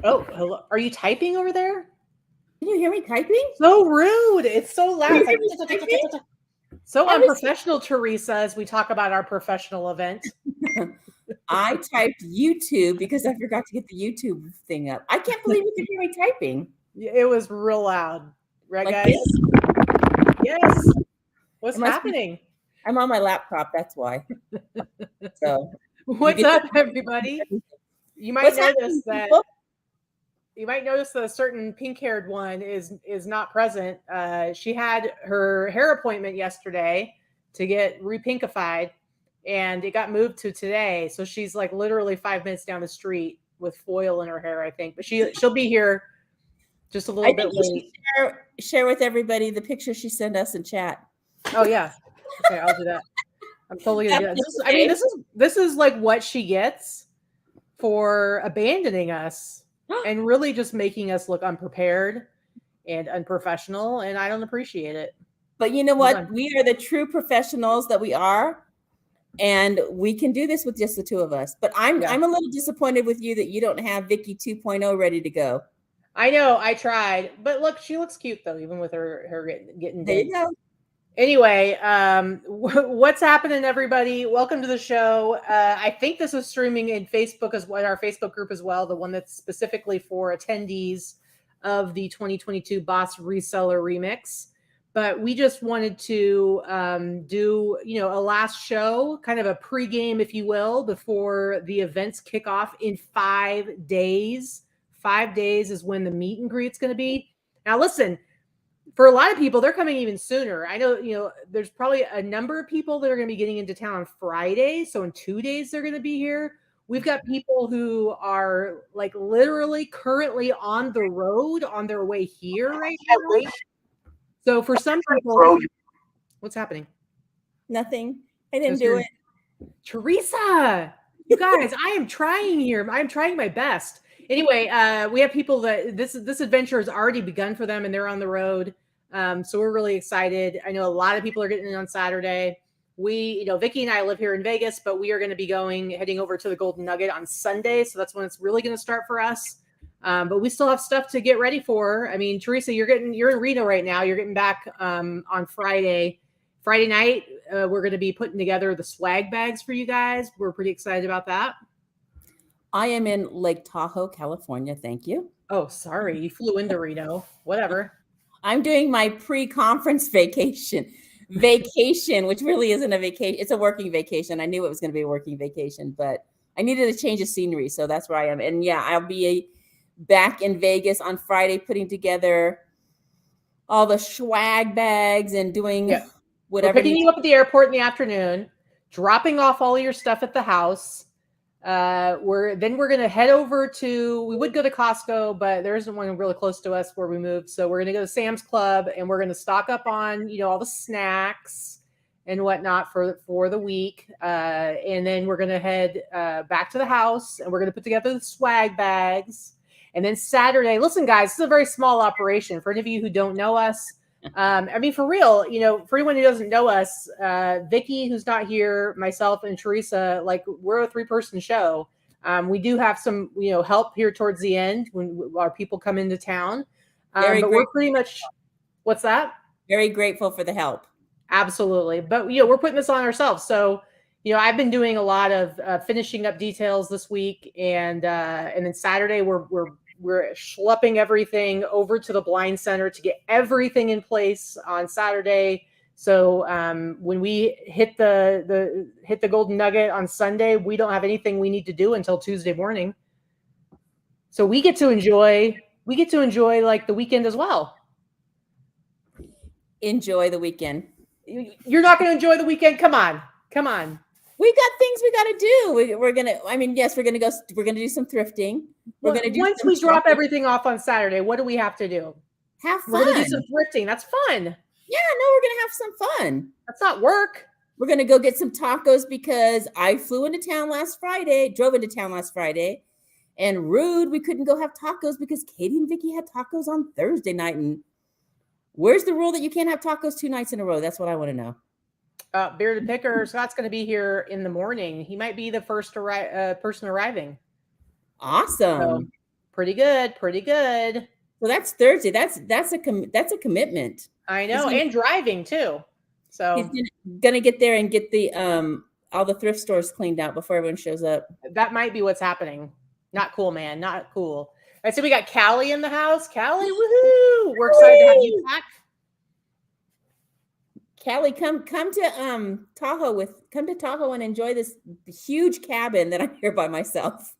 Oh, hello. Are you typing over there? Can you hear me typing? So rude. It's so loud. It's like, so unprofessional, Theresa, as we talk about our professional event. I typed YouTube because I forgot to get the YouTube thing up. I can't believe you can hear me typing. It was real loud. Right, Like guys? this? Yes. What's happening? I'm on my laptop. That's why. So, what's up, everybody? You might notice that. People? You might notice that a certain pink-haired one is not present. She had her hair appointment yesterday to get repinkified, and it got moved to today. So she's like literally 5 minutes down the street with foil in her hair, I think. But she'll be here just a little bit late. Share with everybody the picture she sent us in chat. Oh yeah, okay, I'll do that. I'm totally gonna do that. I mean, this is like what she gets for abandoning us. And really just making us look unprepared and unprofessional, and I don't appreciate it. But you know what? We are the true professionals that we are, and we can do this with just the two of us. But I'm a little disappointed with you that you don't have Vikki 2.0 ready to go. I know, I tried, but look, she looks cute though, even with her getting there. You go. Anyway, what's happening, everybody? Welcome to the show. I think this is streaming in Facebook as well, our Facebook group as well, the one that's specifically for attendees of the 2022 BOSS Reseller Remix. But we just wanted to do, a last show, kind of a pregame, if you will, before the events kick off in 5 days. 5 days is when the meet and greet's going to be. Now, listen. For a lot of people, they're coming even sooner. I know, there's probably a number of people that are going to be getting into town on Friday. So in 2 days, they're going to be here. We've got people who are like literally currently on the road on their way here right now. So for some people, what's happening? Nothing. I didn't do it. Theresa, you guys, I am trying here. I'm trying my best. Anyway, we have people that this adventure has already begun for them, and they're on the road. So we're really excited. I know a lot of people are getting in on Saturday. We, Vikki and I live here in Vegas, but we are going to be heading over to the Golden Nugget on Sunday. So that's when it's really going to start for us. But we still have stuff to get ready for. I mean, Theresa, you're in Reno right now. You're getting back on Friday. Friday night, we're going to be putting together the swag bags for you guys. We're pretty excited about that. I am in Lake Tahoe, California. Thank you. Oh, sorry. You flew into Reno. Whatever. I'm doing my pre-conference vacation, which really isn't a vacation. It's a working vacation. I knew it was going to be a working vacation, but I needed a change of scenery. So that's where I am. And yeah, I'll be back in Vegas on Friday, putting together all the swag bags and doing whatever. We're picking you up at the airport in the afternoon, dropping off all your stuff at the house. We're going to head over we would go to Costco, but there isn't one really close to us where we moved. So we're going to go to Sam's Club, and we're going to stock up on, all the snacks and whatnot for the week. And then we're going to head back to the house, and we're going to put together the swag bags. And then Saturday, listen, guys, this is a very small operation. For any of you who don't know us, I mean, for real, for anyone who doesn't know us, Vikki, who's not here, myself and Theresa, like we're a 3-person show. We do have some, help here towards the end when our people come into town. But we're pretty much, what's that? Very grateful for the help. Absolutely. But, we're putting this on ourselves. So, I've been doing a lot of finishing up details this week. And then Saturday, we're schlepping everything over to the blind center to get everything in place on Saturday. So when we hit the Golden Nugget on Sunday, we don't have anything we need to do until Tuesday morning. So we get to enjoy like the weekend as well. Enjoy the weekend. You're not going to enjoy the weekend? Come on. We got things we got to do. We're going to do some thrifting. We're going to do once we drop everything off on Saturday, what do we have to do? Have fun. We're going to do some thrifting. That's fun. Yeah, no, we're going to have some fun. That's not work. We're going to go get some tacos because I drove into town last Friday, and rude, we couldn't go have tacos because Katy and Vikki had tacos on Thursday night. And where's the rule that you can't have tacos 2 nights in a row? That's what I want to know. Bearded Picker, Scott's going to be here in the morning. He might be the first person arriving. Awesome. Pretty good. Pretty good. So that's Thursday. That's a commitment. I know. And driving too. So he's gonna get there and get the all the thrift stores cleaned out before everyone shows up. That might be what's happening. Not cool, man. Not cool. All right, so we got Callie in the house. Callie, woohoo! We're excited to have you back. Callie, come to Tahoe and enjoy this huge cabin that I'm here by myself.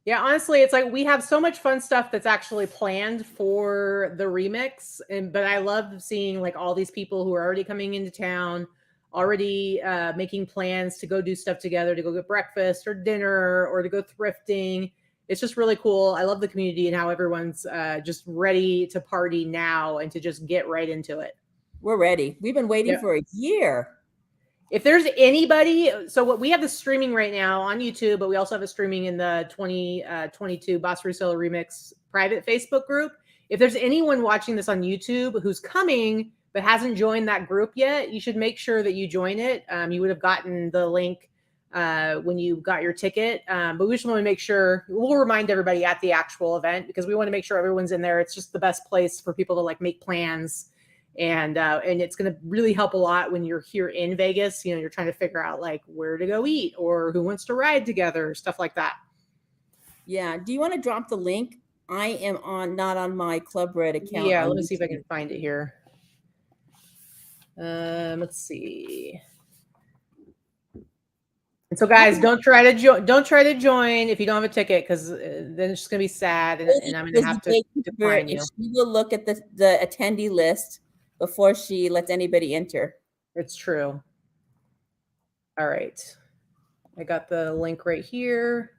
Yeah, honestly, it's like we have so much fun stuff that's actually planned for the remix, but I love seeing like all these people who are already coming into town, already making plans to go do stuff together, to go get breakfast or dinner or to go thrifting. It's just really cool. I love the community and how everyone's just ready to party now and to just get right into it. We're ready. We've been waiting for a year. If there's anybody, so what we have the streaming right now on YouTube, but we also have it streaming in the 2022 BOSS Reseller Remix private Facebook group. If there's anyone watching this on YouTube who's coming but hasn't joined that group yet, you should make sure that you join it. You would have gotten the link when you got your ticket, but we just want to make sure we'll remind everybody at the actual event because we want to make sure everyone's in there. It's just the best place for people to like make plans. And it's going to really help a lot when you're here in Vegas. You know, you're trying to figure out like where to go eat or who wants to ride together, stuff like that. Yeah. Do you want to drop the link? I am not on my Club Red account. Yeah. Let me see if I can find it here. Let's see. And so, guys, don't try to join if you don't have a ticket because then it's just gonna be sad, and I'm gonna have to decline you. She will look at the attendee list before she lets anybody enter. It's true. All right. I got the link right here.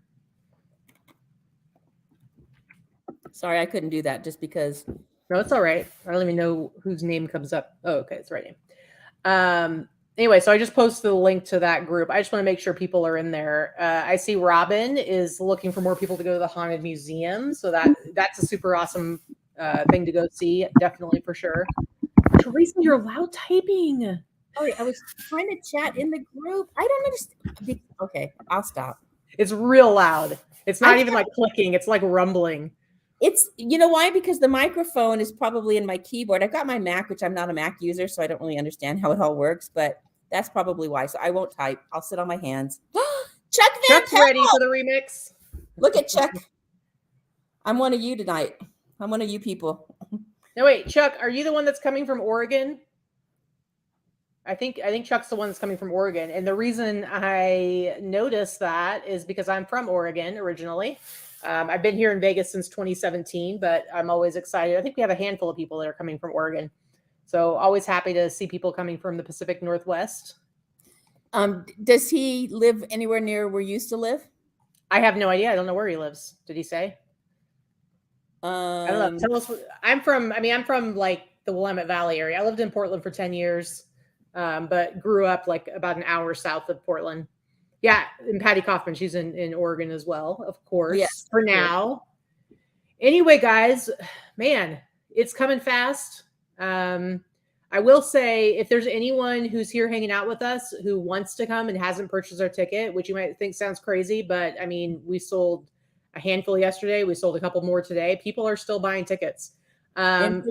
Sorry, I couldn't do that just because. No, it's all right. I don't even know whose name comes up. Oh, okay. It's the right name. Anyway, so I just posted the link to that group. I just want to make sure people are in there. I see Robin is looking for more people to go to the Haunted Museum. So that's a super awesome thing to go see. Definitely for sure. Theresa, you're loud typing. Sorry, I was trying to chat in the group. I don't understand. Okay, I'll stop. It's real loud. It's not even like clicking. It's like rumbling. It's, you know why? Because the microphone is probably in my keyboard. I've got my Mac, which I'm not a Mac user, so I don't really understand how it all works, but that's probably why. So I won't type. I'll sit on my hands. Chuck's ready for the remix. Look at Chuck. I'm one of you tonight. I'm one of you people. No, wait, Chuck, are you the one that's coming from Oregon? I think Chuck's the one that's coming from Oregon. And the reason I noticed that is because I'm from Oregon originally. I've been here in Vegas since 2017, but I'm always excited. I think we have a handful of people that are coming from Oregon. So always happy to see people coming from the Pacific Northwest. Does he live anywhere near where you used to live? I have no idea. I don't know where he lives. Did he say? I don't know. Tell us. I'm from like the Willamette Valley area. I lived in Portland for 10 years, but grew up like about an hour south of Portland. Yeah, and Patty Kaufman, she's in Oregon as well, of course. Yes, for now. Anyway, guys, man, it's coming fast. I will say, if there's anyone who's here hanging out with us who wants to come and hasn't purchased their ticket, which you might think sounds crazy, but I mean, we sold a handful yesterday. We sold a couple more today. People are still buying tickets.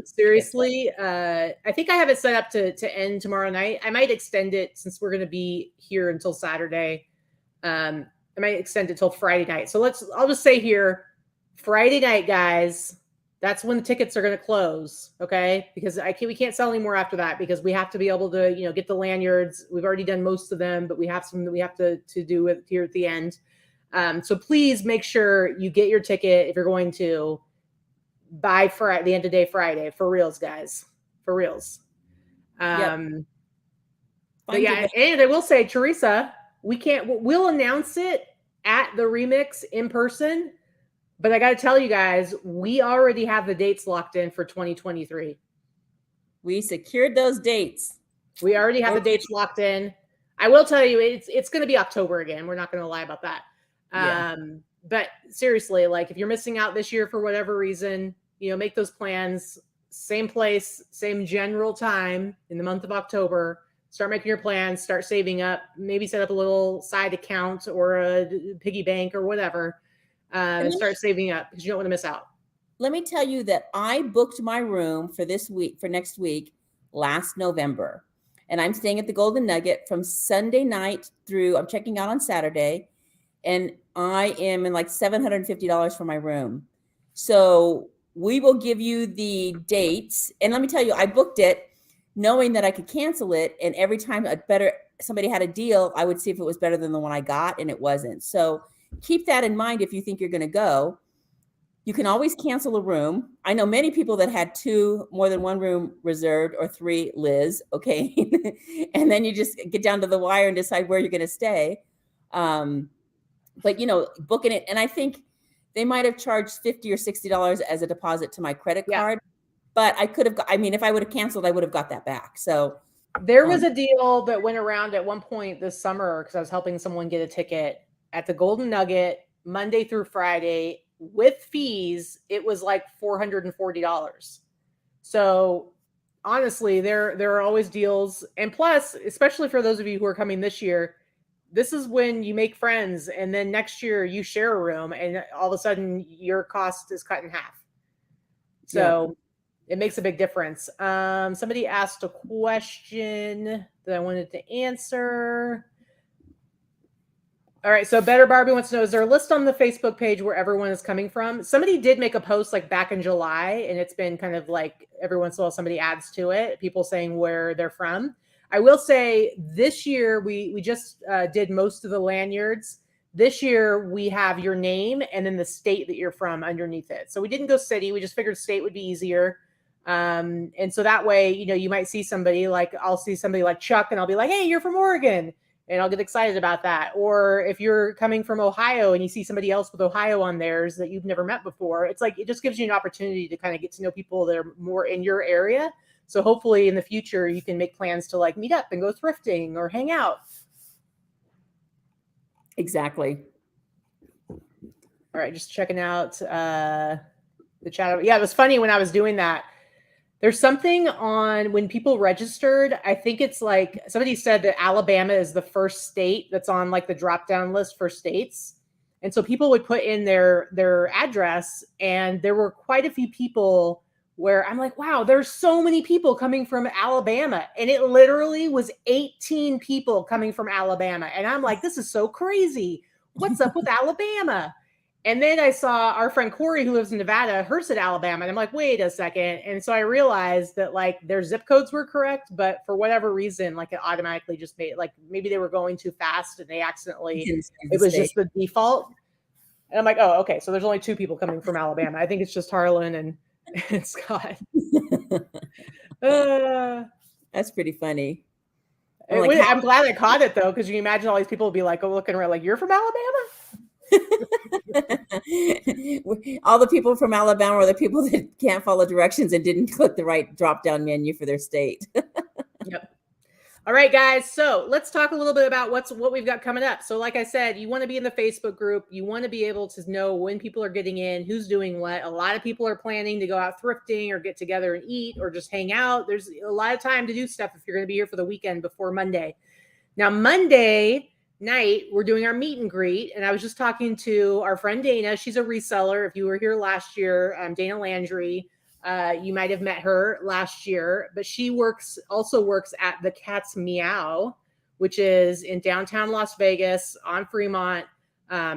Seriously, I think I have it set up to end tomorrow night. I might extend it since we're going to be here until Saturday. I might extend it till Friday night. So I'll just say here, Friday night, guys, that's when the tickets are going to close. Okay. Because we can't sell anymore after that because we have to be able to, get the lanyards. We've already done most of them, but we have some that we have to do it here at the end. So please make sure you get your ticket if you're going to by Friday, the end of day Friday, for reals, guys, for reals. But yeah, and I will say, Theresa, we'll announce it at the remix in person, but I got to tell you guys, we already have the dates locked in for 2023. We secured those dates. We already have the dates locked in. I will tell you, it's going to be October again. We're not going to lie about that. Yeah. But seriously, like if you're missing out this year for whatever reason, make those plans, same place, same general time in the month of October. Start making your plans, start saving up, maybe set up a little side account or a piggy bank or whatever. and start saving up because you don't want to miss out. Let me tell you that I booked my room for next week, last November. And I'm staying at the Golden Nugget from Sunday night through, I'm checking out on Saturday. And I am in like $750 for my room. So we will give you the dates. And let me tell you, I booked it knowing that I could cancel it. And every time somebody had a deal, I would see if it was better than the one I got, and it wasn't. So keep that in mind if you think you're going to go. You can always cancel a room. I know many people that had more than one room reserved, or 3, Liz. Okay. And then you just get down to the wire and decide where you're going to stay. But booking it. And I think they might've charged $50 or $60 as a deposit to my credit card, but if I would have canceled, I would have got that back. So there was a deal that went around at one point this summer, because I was helping someone get a ticket at the Golden Nugget Monday through Friday with fees. It was like $440. So honestly, there are always deals. And plus, especially for those of you who are coming this year, this is when you make friends, and then next year you share a room, and all of a sudden your cost is cut in half. So it makes a big difference. Somebody asked a question that I wanted to answer. All right. So Better Barbie wants to know, is there a list on the Facebook page where everyone is coming from? Somebody did make a post like back in July, and it's been kind of like every once in a while somebody adds to it, people saying where they're from. I will say this year, we just did most of the lanyards. This year, we have your name and then the state that you're from underneath it. So we didn't go city. We just figured state would be easier. And so that way, you might see somebody like, I'll see somebody like Chuck, and I'll be like, hey, you're from Oregon. And I'll get excited about that. Or if you're coming from Ohio and you see somebody else with Ohio on theirs that you've never met before, it's like, it just gives you an opportunity to kind of get to know people that are more in your area. So hopefully in the future, you can make plans to like meet up and go thrifting or hang out. Exactly. All right. Just checking out the chat. Yeah, it was funny when I was doing that. There's something on when people registered. I think it's like somebody said that Alabama is the first state that's on like the drop down list for states. And so people would put in their address, and there were quite a few people where I'm like, wow, there's so many people coming from Alabama. And it literally was 18 people coming from Alabama. And I'm like, this is so crazy. What's up with Alabama? And then I saw our friend Corey, who lives in Nevada, hers said Alabama. And I'm like, wait a second. And so I realized that like their zip codes were correct, but for whatever reason, like it automatically just made, like maybe they were going too fast and they accidentally, it was just the default. And I'm like, oh, okay. So there's only 2 people coming from Alabama. I think it's just Harlan and Scott. That's pretty funny. I'm glad I caught it though, because you can imagine all these people will be like, oh, looking around like, you're from Alabama? All the people from Alabama are the people that can't follow directions and didn't click the right drop-down menu for their state. Yep. All right, guys. So let's talk a little bit about what we've got coming up. So like I said, you want to be in the Facebook group. You want to be able to know when people are getting in, who's doing what. A lot of people are planning to go out thrifting or get together and eat or just hang out. There's a lot of time to do stuff if you're going to be here for the weekend before Monday. Now, Monday night, we're doing our meet and greet. And I was just talking to our friend Dana. She's a reseller. If you were here last year, Dana Landry. You might have met her last year, but she also works at the Cat's Meow, which is in downtown Las Vegas on Fremont.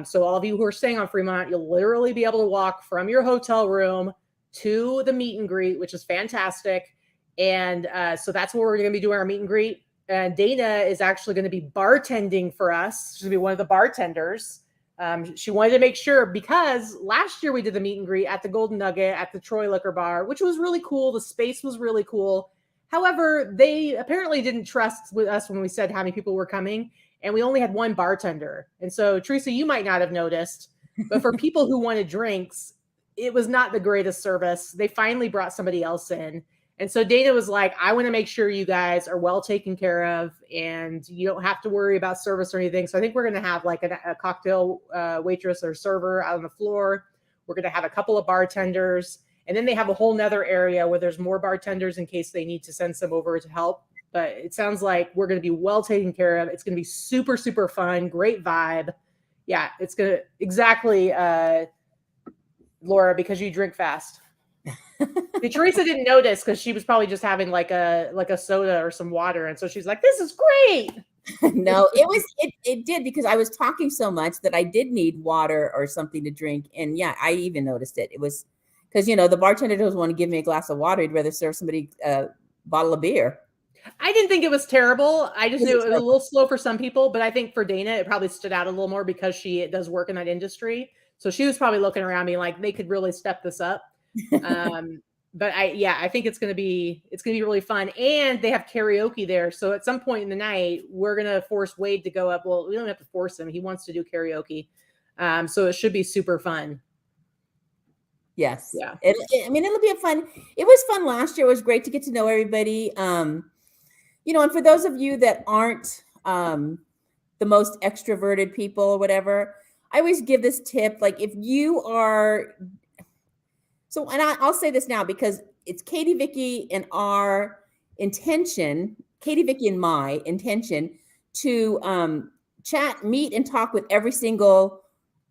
So all of you who are staying on Fremont, you'll literally be able to walk from your hotel room to the meet and greet, which is fantastic. And so that's where we're going to be doing our meet and greet. And Dana is actually going to be bartending for us. She's going to be one of the bartenders. She wanted to make sure, because last year we did the meet and greet at the Golden Nugget at the Troy Liquor Bar, which was really cool. The space was really cool. However, they apparently didn't trust with us when we said how many people were coming, and we only had one bartender. And so, Theresa, you might not have noticed, but for people who wanted drinks, it was not the greatest service. They finally brought somebody else in. And so Dana was like, I want to make sure you guys are well taken care of and you don't have to worry about service or anything. So I think we're going to have like a cocktail waitress or server out on the floor. We're going to have a couple of bartenders. And then they have a whole nother area where there's more bartenders in case they need to send some over to help. But it sounds like we're going to be well taken care of. It's going to be super, super fun, great vibe. Yeah, it's gonna exactly, Laura, because you drink fast. Theresa didn't notice because she was probably just having like a soda or some water, and so she's like, "This is great." No, it did, because I was talking so much that I did need water or something to drink. And yeah, I even noticed it. It was because, the bartender doesn't want to give me a glass of water. He'd rather serve somebody a bottle of beer. I didn't think it was terrible. I just Is knew it it was a terrible? little slow for some people, but I think for Dana, it probably stood out a little more because she does work in that industry. So she was probably looking around me like they could really step this up. But I think it's gonna be really fun, and they have karaoke there. So at some point in the night, we're gonna force Wade to go up. Well, we don't have to force him; he wants to do karaoke. So it should be super fun. Yes. Yeah. I mean, it'll be it was fun last year. It was great to get to know everybody. And for those of you that aren't the most extroverted people or whatever, I always give this tip. Like, if you are, and I'll say this now because it's Katy, Vikki, and our intention, Katy, Vikki, and my intention to chat, meet, and talk with every single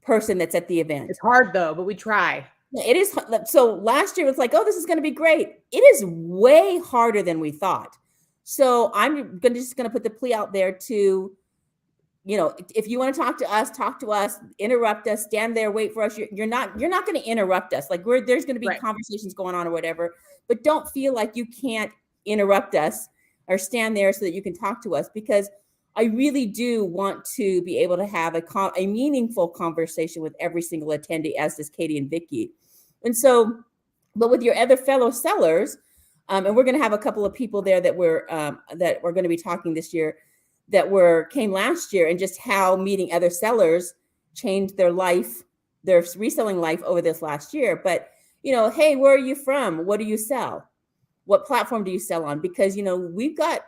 person that's at the event. It's hard though, but we try. It is. So last year it was like, oh, this is going to be great. It is way harder than we thought. So I'm just going to put the plea out there to, if you want to talk to us, interrupt us, stand there, wait for us. You're not going to interrupt us. Like, there's going to be Right. conversations going on or whatever, but don't feel like you can't interrupt us or stand there so that you can talk to us, because I really do want to be able to have a meaningful conversation with every single attendee, as does Katy and Vikki. And so, but with your other fellow sellers, and we're going to have a couple of people there that we're going to be talking this year that came last year, and just how meeting other sellers changed their reselling life over this last year. But, hey, where are you from? What do you sell? What platform do you sell on? Because, we've got,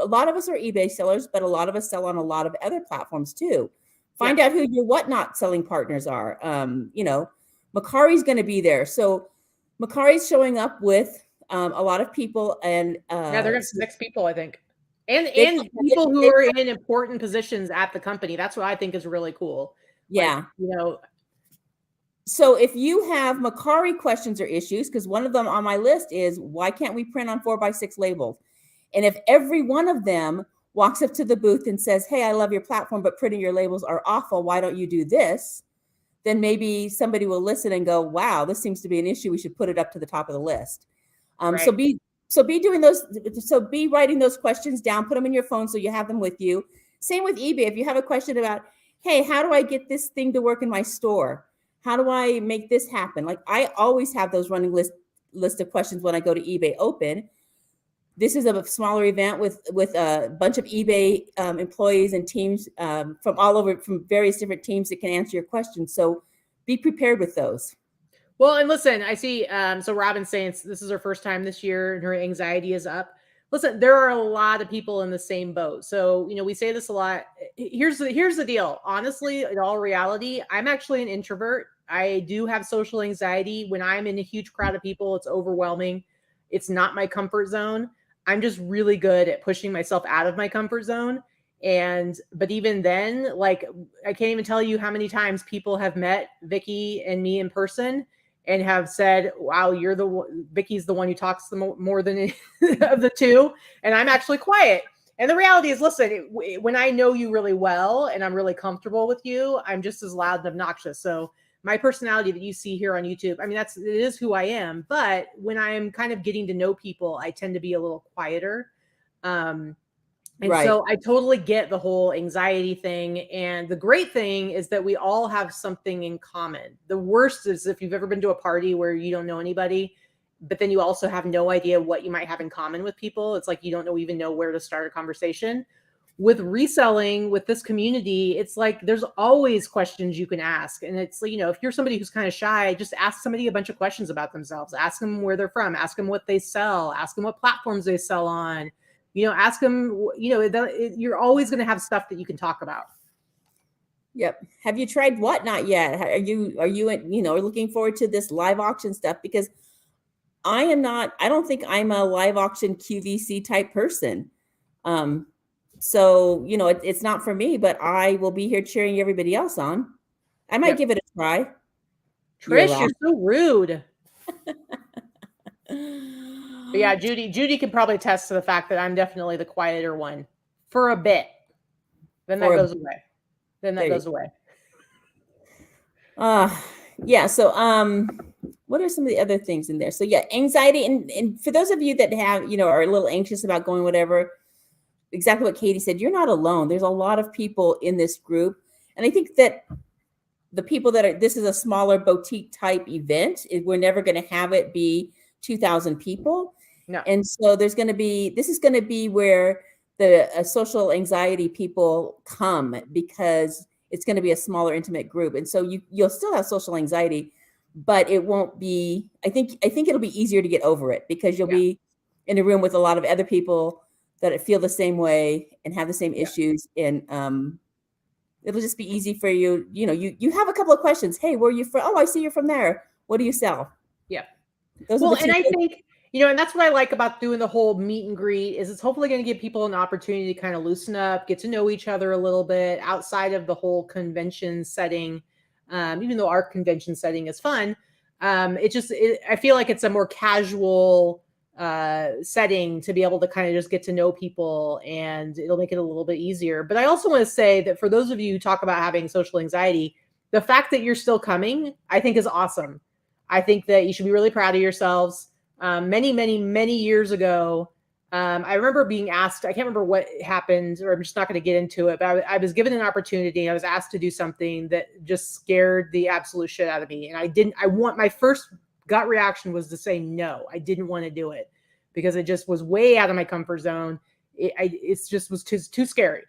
a lot of us are eBay sellers, but a lot of us sell on a lot of other platforms too. Find out who your whatnot selling partners are. Makari's going to be there. So Makari's showing up with a lot of people, and they're going to 6 people, I think. And people who are in important positions at the company. That's what I think is really cool. Yeah. Like, so if you have Makari questions or issues, because one of them on my list is, why can't we print on 4x6 labels? And if every one of them walks up to the booth and says, hey, I love your platform, but printing your labels are awful, why don't you do this? Then maybe somebody will listen and go, wow, this seems to be an issue. We should put it up to the top of the list. Right. So be doing those. So be writing those questions down, put them in your phone so you have them with you. Same with eBay. If you have a question about, hey, how do I get this thing to work in my store? How do I make this happen? Like, I always have those running list of questions when I go to eBay Open. This is a smaller event with a bunch of eBay employees and teams from all over, from various different teams that can answer your questions. So be prepared with those. Well, and listen, I see, so Robin's saying this is her first time this year and her anxiety is up. Listen, there are a lot of people in the same boat. So, we say this a lot. Here's the deal. Honestly, in all reality, I'm actually an introvert. I do have social anxiety. When I'm in a huge crowd of people, it's overwhelming. It's not my comfort zone. I'm just really good at pushing myself out of my comfort zone. But even then, like, I can't even tell you how many times people have met Vikki and me in person and have said, wow, Vikki's the one who talks more than of the two. And I'm actually quiet. And the reality is, listen, when I know you really well and I'm really comfortable with you, I'm just as loud and obnoxious. So my personality that you see here on YouTube, I mean, it is who I am. But when I'm kind of getting to know people, I tend to be a little quieter. And right. So I totally get the whole anxiety thing. And the great thing is that we all have something in common. The worst is if you've ever been to a party where you don't know anybody, but then you also have no idea what you might have in common with people. It's like you don't even know where to start a conversation. With reselling, with this community, it's like there's always questions you can ask. And it's, if you're somebody who's kind of shy, just ask somebody a bunch of questions about themselves. Ask them where they're from. Ask them what they sell. Ask them what platforms they sell on. Ask them, you're always going to have stuff that you can talk about. Yep. Have you tried whatnot yet? Are you looking forward to this live auction stuff? Because I don't think I'm a live auction QVC type person. So, it's not for me, but I will be here cheering everybody else on. I might give it a try. Trish, you're so rude. But yeah, Judy can probably attest to the fact that I'm definitely the quieter one for a bit. Then that goes away. Yeah. So, what are some of the other things in there? So yeah, anxiety. And for those of you that have, are a little anxious about going, whatever, exactly what Katy said, you're not alone. There's a lot of people in this group. And I think that the people this is a smaller boutique type event. We're never going to have it be 2,000 people. No. And so this is going to be where the social anxiety people come, because it's going to be a smaller, intimate group. And so you'll still have social anxiety, but it won't be, I think it'll be easier to get over it, because you'll be in a room with a lot of other people that feel the same way and have the same issues. And it'll just be easy for you. You have a couple of questions. Hey, where are you from? Oh, I see you're from there. What do you sell? Yeah. Well, and I think, and that's what I like about doing the whole meet and greet, is it's hopefully going to give people an opportunity to kind of loosen up, get to know each other a little bit outside of the whole convention setting. Even though our convention setting is fun, I feel like it's a more casual setting to be able to kind of just get to know people, and it'll make it a little bit easier. But I also want to say that for those of you who talk about having social anxiety, the fact that you're still coming, I think, is awesome. I think that you should be really proud of yourselves. Many, many, many years ago, I remember being asked, I can't remember what happened, or I'm just not going to get into it, but I was given an opportunity. I was asked to do something that just scared the absolute shit out of me. And my first gut reaction was to say no. I didn't want to do it because it just was way out of my comfort zone. It just was too scary.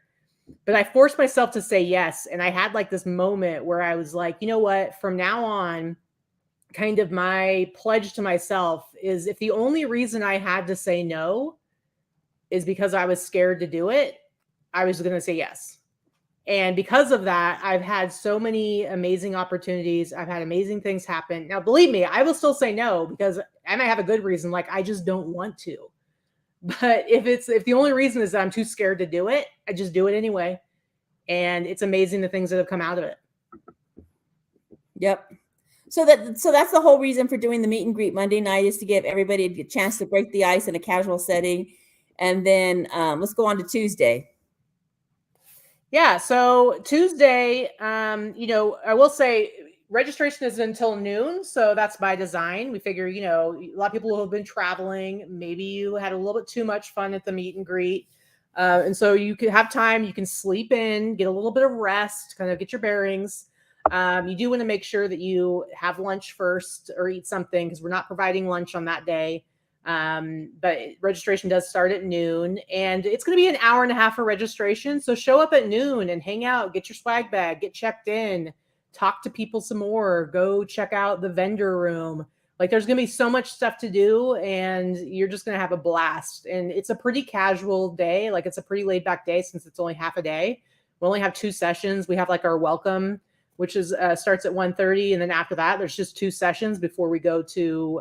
But I forced myself to say yes. And I had like this moment where I was like, you know what, from now on, kind of my pledge to myself is, if the only reason I had to say no is because I was scared to do it, I was going to say yes. And because of that, I've had so many amazing opportunities. I've had amazing things happen. Now, believe me, I will still say no, because I might have a good reason. Like, I just don't want to. But if the only reason is that I'm too scared to do it, I just do it anyway. And it's amazing the things that have come out of it. Yep. So that's the whole reason for doing the meet and greet Monday night, is to give everybody a chance to break the ice in a casual setting. And then let's go on to Tuesday. Yeah. So Tuesday, I will say registration is until noon. So that's by design. We figure, a lot of people who have been traveling, maybe you had a little bit too much fun at the meet and greet. And so you can have time, you can sleep in, get a little bit of rest, kind of get your bearings. You do want to make sure that you have lunch first or eat something, because we're not providing lunch on that day. But registration does start at noon, and it's going to be an hour and a half for registration. So show up at noon and hang out, get your swag bag, get checked in, talk to people some more, go check out the vendor room. Like, there's going to be so much stuff to do, and you're just going to have a blast. And it's a pretty casual day. Like, it's a pretty laid back day, since it's only half a day. We only have 2 sessions. We have like our welcome, which is starts at 1:30. And then after that, there's just 2 sessions before we go to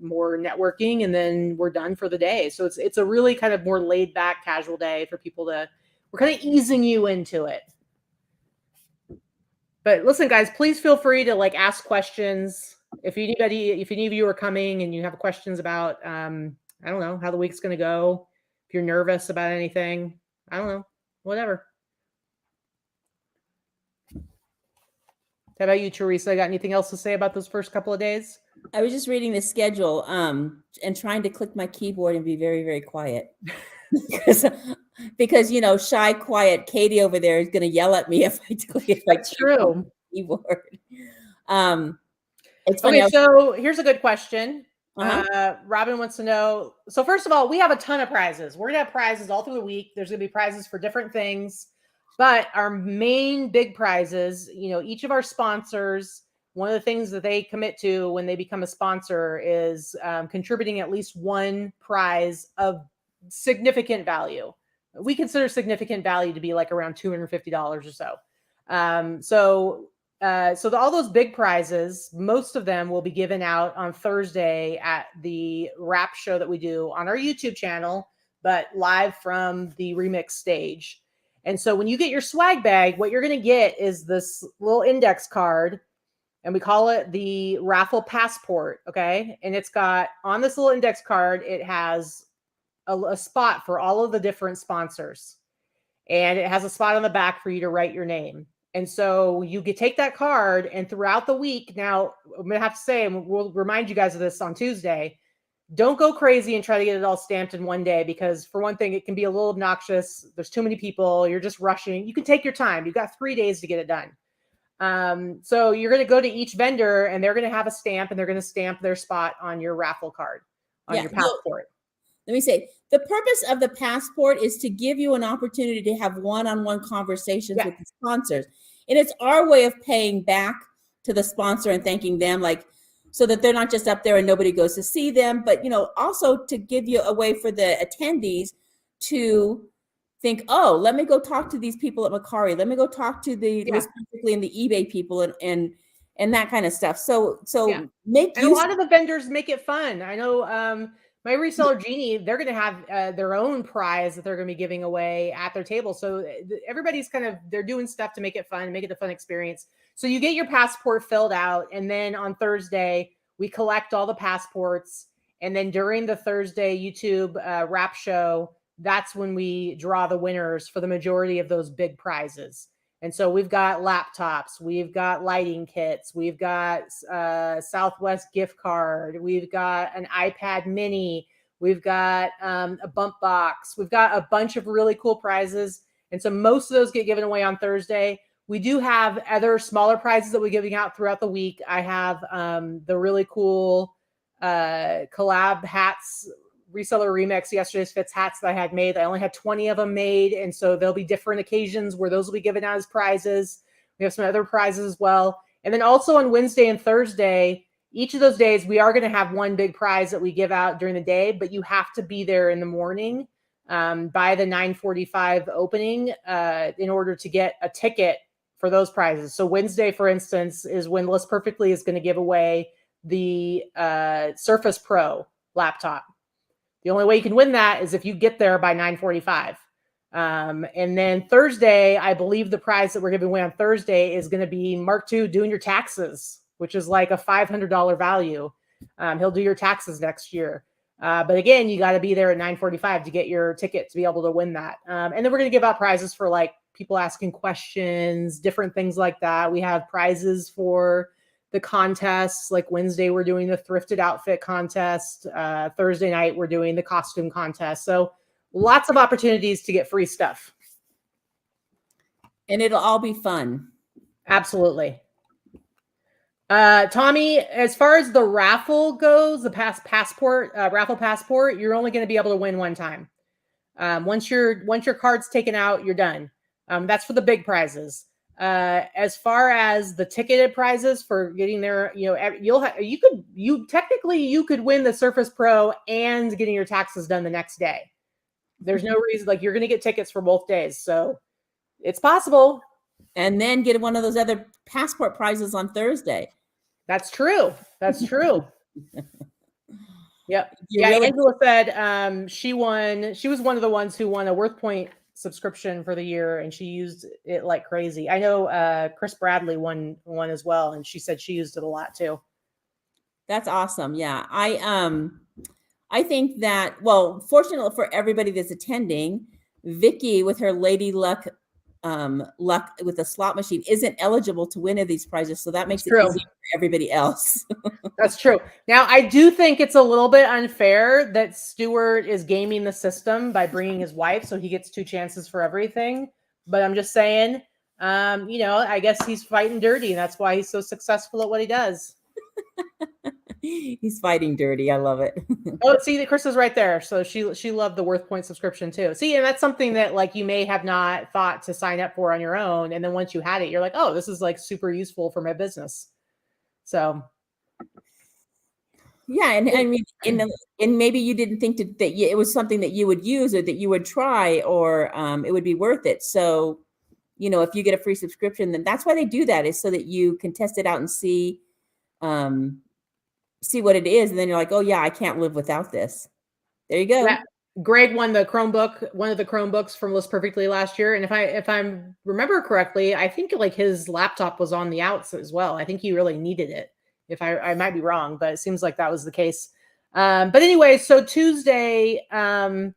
more networking, and then we're done for the day. So it's a really kind of more laid back, casual day for people we're kind of easing you into it. But listen, guys, please feel free to like ask questions. If any of you are coming and you have questions about, I don't know, how the week's going to go, if you're nervous about anything, I don't know, whatever. How about you, Theresa? Got anything else to say about those first couple of days? I was just reading the schedule and trying to click my keyboard and be very, very quiet. because shy, quiet Katy over there is going to yell at me if I click my keyboard. It's funny. Okay, so here's a good question. Robin wants to know. So first of all, we have a ton of prizes. We're going to have prizes all through the week. There's going to be prizes for different things. But our main big prizes, each of our sponsors, one of the things that they commit to when they become a sponsor is contributing at least one prize of significant value. We consider significant value to be like around $250 or so. So all those big prizes, most of them will be given out on Thursday at the wrap show that we do on our YouTube channel, but live from the remix stage. And so when you get your swag bag, what you're going to get is this little index card, and we call it the Raffle passport. Okay. And it's got on this little index card, it has a spot for all of the different sponsors. And it has a spot on the back for you to write your name. And so you could take that card, and throughout the week, now I'm going to have to say, and we'll remind you guys of this on Tuesday, don't go crazy and try to get it all stamped in one day, because for one thing, it can be a little obnoxious. There's too many people. You're just rushing. You can take your time. You've got 3 days to get it done. So you're going to go to each vendor, and they're going to have a stamp, and they're going to stamp their spot on your raffle card, on your passport. Let me say, the purpose of the passport is to give you an opportunity to have one-on-one conversations with the sponsors. And it's our way of paying back to the sponsor and thanking them, like, so that they're not just up there and nobody goes to see them, but, you know, also to give you a way for the attendees to think, oh, let me go talk to these people at Macari. Let me go talk to the, specifically in the eBay people and that kind of stuff. So make use. A lot of the vendors make it fun. I know, my reseller Jeannie, they're going to have their own prize that they're going to be giving away at their table. So everybody's they're doing stuff to make it fun, make it a fun experience. So you get your passport filled out, and then on Thursday, we collect all the passports. And then during the Thursday YouTube wrap show, that's when we draw the winners for the majority of those big prizes. And so we've got laptops, we've got lighting kits, we've got Southwest gift card, we've got an iPad mini, we've got a bump box, we've got a bunch of really cool prizes. And so most of those get given away on Thursday. We do have other smaller prizes that we're giving out throughout the week. I have the really cool collab hats, Reseller Remix, Yesterday's Fits hats that I had made. I only had 20 of them made. And so there'll be different occasions where those will be given out as prizes. We have some other prizes as well. And then also on Wednesday and Thursday, each of those days, we are going to have one big prize that we give out during the day, but you have to be there in the morning by the 9:45 opening in order to get a ticket for those prizes. So Wednesday, for instance, is when List Perfectly is going to give away the Surface Pro laptop. The only way you can win that is if you get there by 9:45. And then Thursday, I believe the prize that we're giving away on Thursday is going to be Mark II doing your taxes, which is like a $500 value. He'll do your taxes next year. But again, you got to be there at 9:45 to get your ticket to be able to win that. And then we're going to give out prizes for like people asking questions, different things like that. We have prizes for the contests. Like Wednesday, we're doing the thrifted outfit contest. Thursday night, we're doing the costume contest. So lots of opportunities to get free stuff. And it'll all be fun. Absolutely. Tommy, as far as the raffle goes, the raffle passport, you're only going to be able to win one time. Once your card's taken out, you're done. That's for the big prizes. As far as the ticketed prizes for getting there, you could win the Surface Pro and getting your taxes done the next day. There's no reason, like, you're going to get tickets for both days. So it's possible. And then get one of those other passport prizes on Thursday. That's true. That's true. Yep. Angela said she was one of the ones who won a WorthPoint subscription for the year, and she used it like crazy. I know Chris Bradley won one as well, and she said she used it a lot too. That's awesome. Yeah. I think that, well, fortunately for everybody that's attending, Vikki with her Lady Luck with the slot machine isn't eligible to win any of these prizes. So that makes it easier for everybody else. That's true. Now, I do think it's a little bit unfair that Stuart is gaming the system by bringing his wife, so he gets 2 chances for everything. But I'm just saying, I guess he's fighting dirty, and that's why he's so successful at what he does. He's fighting dirty. I love it. Oh, see, Chris is right there. So she loved the WorthPoint subscription too. See, and that's something that like you may have not thought to sign up for on your own, and then once you had it, you're like, oh, this is like super useful for my business. So yeah, and I mean, and maybe you didn't think that it was something that you would use or that you would try, or it would be worth it. So, if you get a free subscription, then that's why they do that, is so that you can test it out and see what it is, and then you're like, oh yeah, I can't live without this. There you go. Greg won the Chromebook, one of the Chromebooks from List Perfectly last year. And if I remember correctly, I think like his laptop was on the outs as well. I think he really needed it. If I might be wrong, but it seems like that was the case. But anyway, so Tuesday, we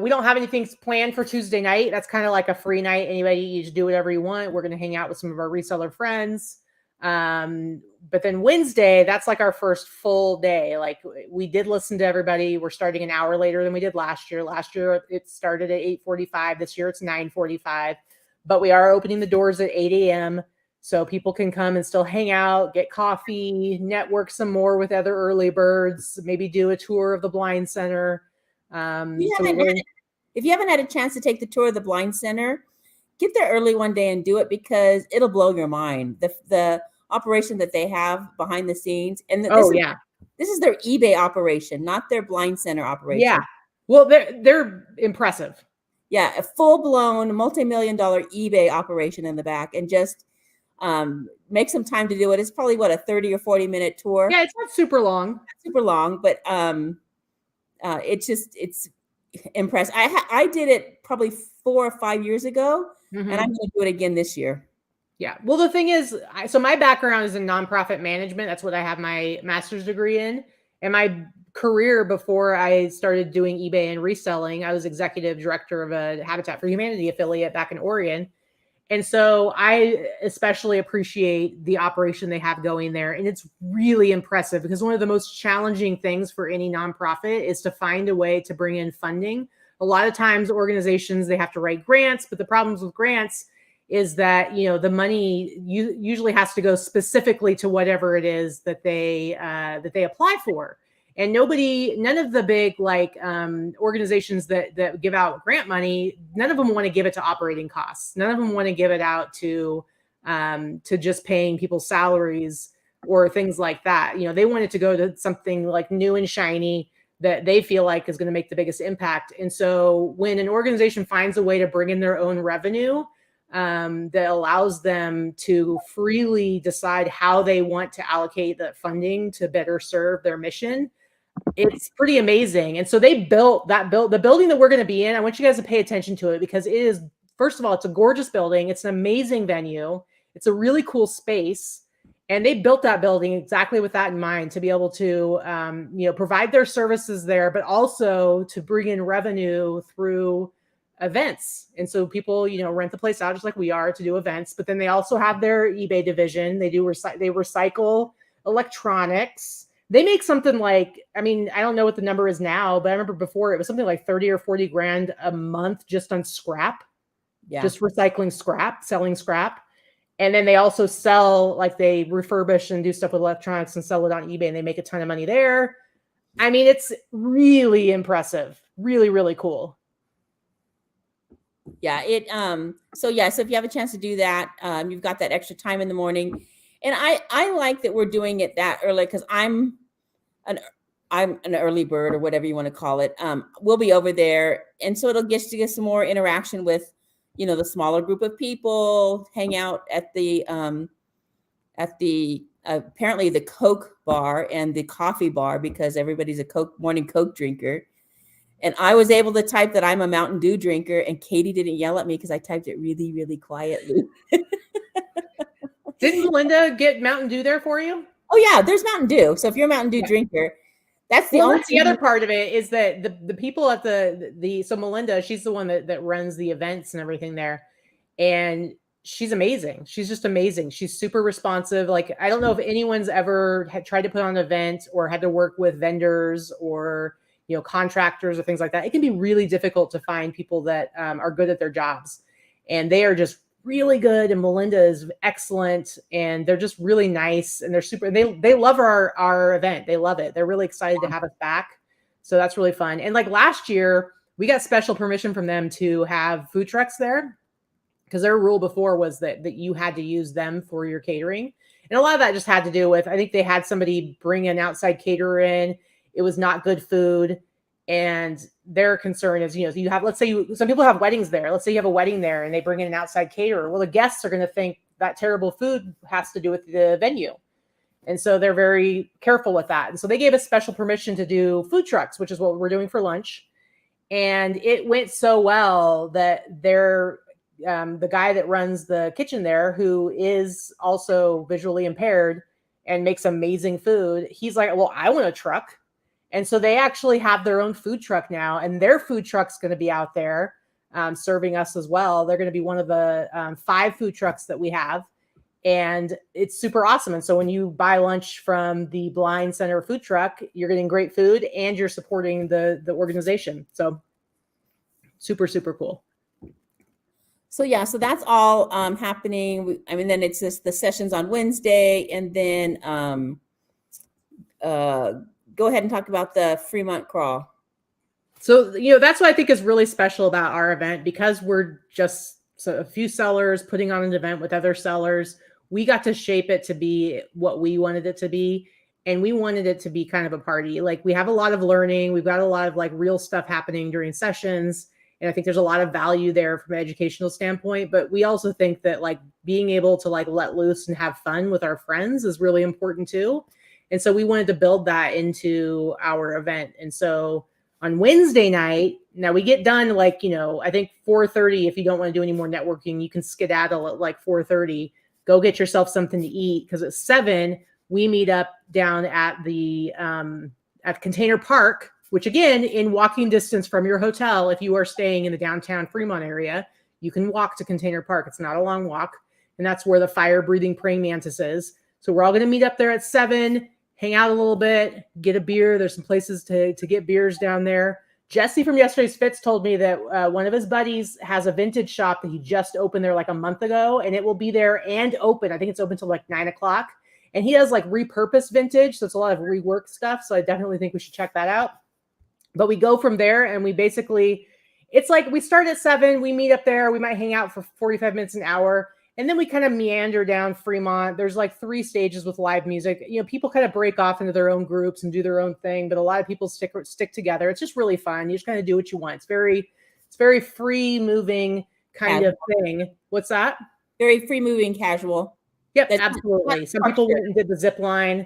don't have anything planned for Tuesday night. That's kind of like a free night. Anybody, you just do whatever you want. We're going to hang out with some of our reseller friends. But then Wednesday, that's like our first full day. Like we did listen to everybody. We're starting an hour later than we did last year. Last year it started at 8:45. This year it's 9:45, but we are opening the doors at 8 a.m. so people can come and still hang out, get coffee, network some more with other early birds, maybe do a tour of the Blind Center. If you haven't had a chance to take the tour of the Blind Center, get there early one day and do it, because it'll blow your mind. The operation that they have behind the scenes. And this is their eBay operation, not their Blind Center operation. Yeah. Well, they're impressive. Yeah. A full-blown multi-million-dollar eBay operation in the back, and just make some time to do it. It's probably a 30 or 40-minute tour. Yeah. It's not super long, but it's impressive. I did it probably 4 or 5 years ago, and I'm going to do it again this year. Yeah. Well, the thing is, so my background is in nonprofit management. That's what I have my master's degree in. And my career before I started doing eBay and reselling, I was executive director of a Habitat for Humanity affiliate back in Oregon. And so I especially appreciate the operation they have going there. And it's really impressive, because one of the most challenging things for any nonprofit is to find a way to bring in funding. A lot of times organizations, they have to write grants, but the problems with grants is that, the money usually has to go specifically to whatever it is that they apply for. And none of the big organizations that give out grant money, none of them want to give it to operating costs. None of them want to give it out to just paying people's salaries or things like that. They want it to go to something like new and shiny that they feel like is going to make the biggest impact. And so when an organization finds a way to bring in their own revenue, that allows them to freely decide how they want to allocate that funding to better serve their mission, it's pretty amazing. And so they built the building that we're going to be in. I want you guys to pay attention to it, because it is, first of all, it's a gorgeous building. It's an amazing venue. It's a really cool space. And they built that building exactly with that in mind, to be able to, provide their services there, but also to bring in revenue through events. And so people, rent the place out just like we are to do events, but then they also have their eBay division. They recycle electronics. They make something like, I don't know what the number is now, but I remember before it was something like 30 or 40 grand a month just on scrap. Yeah. Just recycling scrap, selling scrap. And then they also sell, they refurbish and do stuff with electronics and sell it on eBay, and they make a ton of money there. It's really impressive. Really, really cool. Yeah. So if you have a chance to do that, you've got that extra time in the morning. And I like that we're doing it that early, because I'm an early bird, or whatever you want to call it. We'll be over there. And so it'll get to get some more interaction with, the smaller group of people, hang out at the apparently the Coke bar and the coffee bar, because everybody's a morning Coke drinker. And I was able to type that I'm a Mountain Dew drinker, and Katy didn't yell at me because I typed it really, really quietly. Didn't Melinda get Mountain Dew there for you? Oh yeah, there's Mountain Dew. So if you're a Mountain Dew drinker, that's the only. The other part of it is that the people at so Melinda, she's the one that runs the events and everything there, and she's amazing. She's just amazing. She's super responsive. I don't know if anyone's ever had tried to put on an event or had to work with vendors or contractors or things like that. It can be really difficult to find people that are good at their jobs, and they are just really good. And Melinda is excellent, and they're just really nice, and they're super. They love our event. They love it. They're really excited to have us back. So that's really fun. And last year, we got special permission from them to have food trucks there, because their rule before was that you had to use them for your catering. And a lot of that just had to do with, I think they had somebody bring an outside caterer in. It was not good food. And their concern is, you have, let's say some people have weddings there. Let's say you have a wedding there and they bring in an outside caterer. Well, the guests are going to think that terrible food has to do with the venue. And so they're very careful with that. And so they gave us special permission to do food trucks, which is what we're doing for lunch. And it went so well that the guy that runs the kitchen there, who is also visually impaired and makes amazing food, he's like, well, I want a truck. And so they actually have their own food truck now, and their food truck's going to be out there serving us as well. They're going to be one of the 5 food trucks that we have. And it's super awesome. And so when you buy lunch from the Blind Center food truck, you're getting great food and you're supporting the organization. So super, super cool. So yeah, so that's all happening. I mean, then it's just the sessions on Wednesday, and then go ahead and talk about the Fremont crawl. So, that's what I think is really special about our event, because we're just a few sellers putting on an event with other sellers. We got to shape it to be what we wanted it to be. And we wanted it to be kind of a party. Like, we have a lot of learning. We've got a lot of like real stuff happening during sessions. And I think there's a lot of value there from an educational standpoint. But we also think that like being able to like let loose and have fun with our friends is really important too. And so we wanted to build that into our event. And so on Wednesday night, now we get done like, I think 4:30. If you don't want to do any more networking, you can skedaddle at like 4:30. Go get yourself something to eat, because at 7 we meet up down at the at Container Park, which again, in walking distance from your hotel, if you are staying in the downtown Fremont area, you can walk to Container Park. It's not a long walk, and that's where the fire-breathing praying mantis is. So we're all going to meet up there at 7. Hang out a little bit, get a beer. There's some places to get beers down there. Jesse from Yesterday's Fits told me that one of his buddies has a vintage shop that he just opened there like a month ago, and it will be there and open. I think it's open till like 9 o'clock. And he does like repurposed vintage. So it's a lot of rework stuff. So I definitely think we should check that out. But we go from there, and we basically, it's like we start at 7, we meet up there. We might hang out for 45 minutes, an hour. And then we kind of meander down Fremont. There's like 3 stages with live music. People kind of break off into their own groups and do their own thing, but a lot of people stick together. It's just really fun. You just kind of do what you want. It's very free moving kind of thing. What's that? Very free moving, casual. Yep, absolutely. Some people went and did the zip line.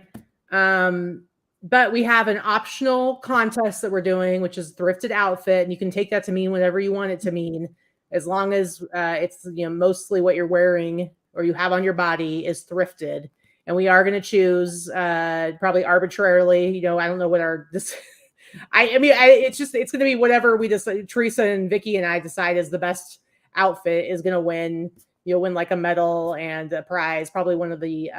But we have an optional contest that we're doing, which is thrifted outfit. And you can take that to mean whatever you want it to mean, as long as it's mostly what you're wearing or you have on your body is thrifted. And we are going to choose probably arbitrarily. I don't know what it's going to be whatever we decide. Theresa and Vikki and I decide is the best outfit is going to win. You'll win like a medal and a prize. Probably one of the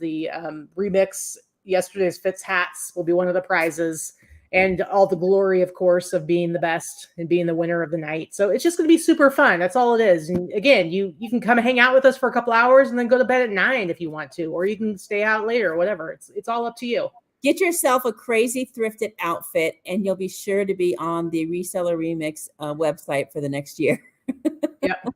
remix Yesterday's Fits hats will be one of the prizes. And all the glory, of course, of being the best and being the winner of the night. So it's just going to be super fun. That's all it is. And again, you can come hang out with us for a couple hours and then go to bed at 9 if you want to, or you can stay out later or whatever. It's all up to you. Get yourself a crazy thrifted outfit, and you'll be sure to be on the Reseller Remix website for the next year. Yep.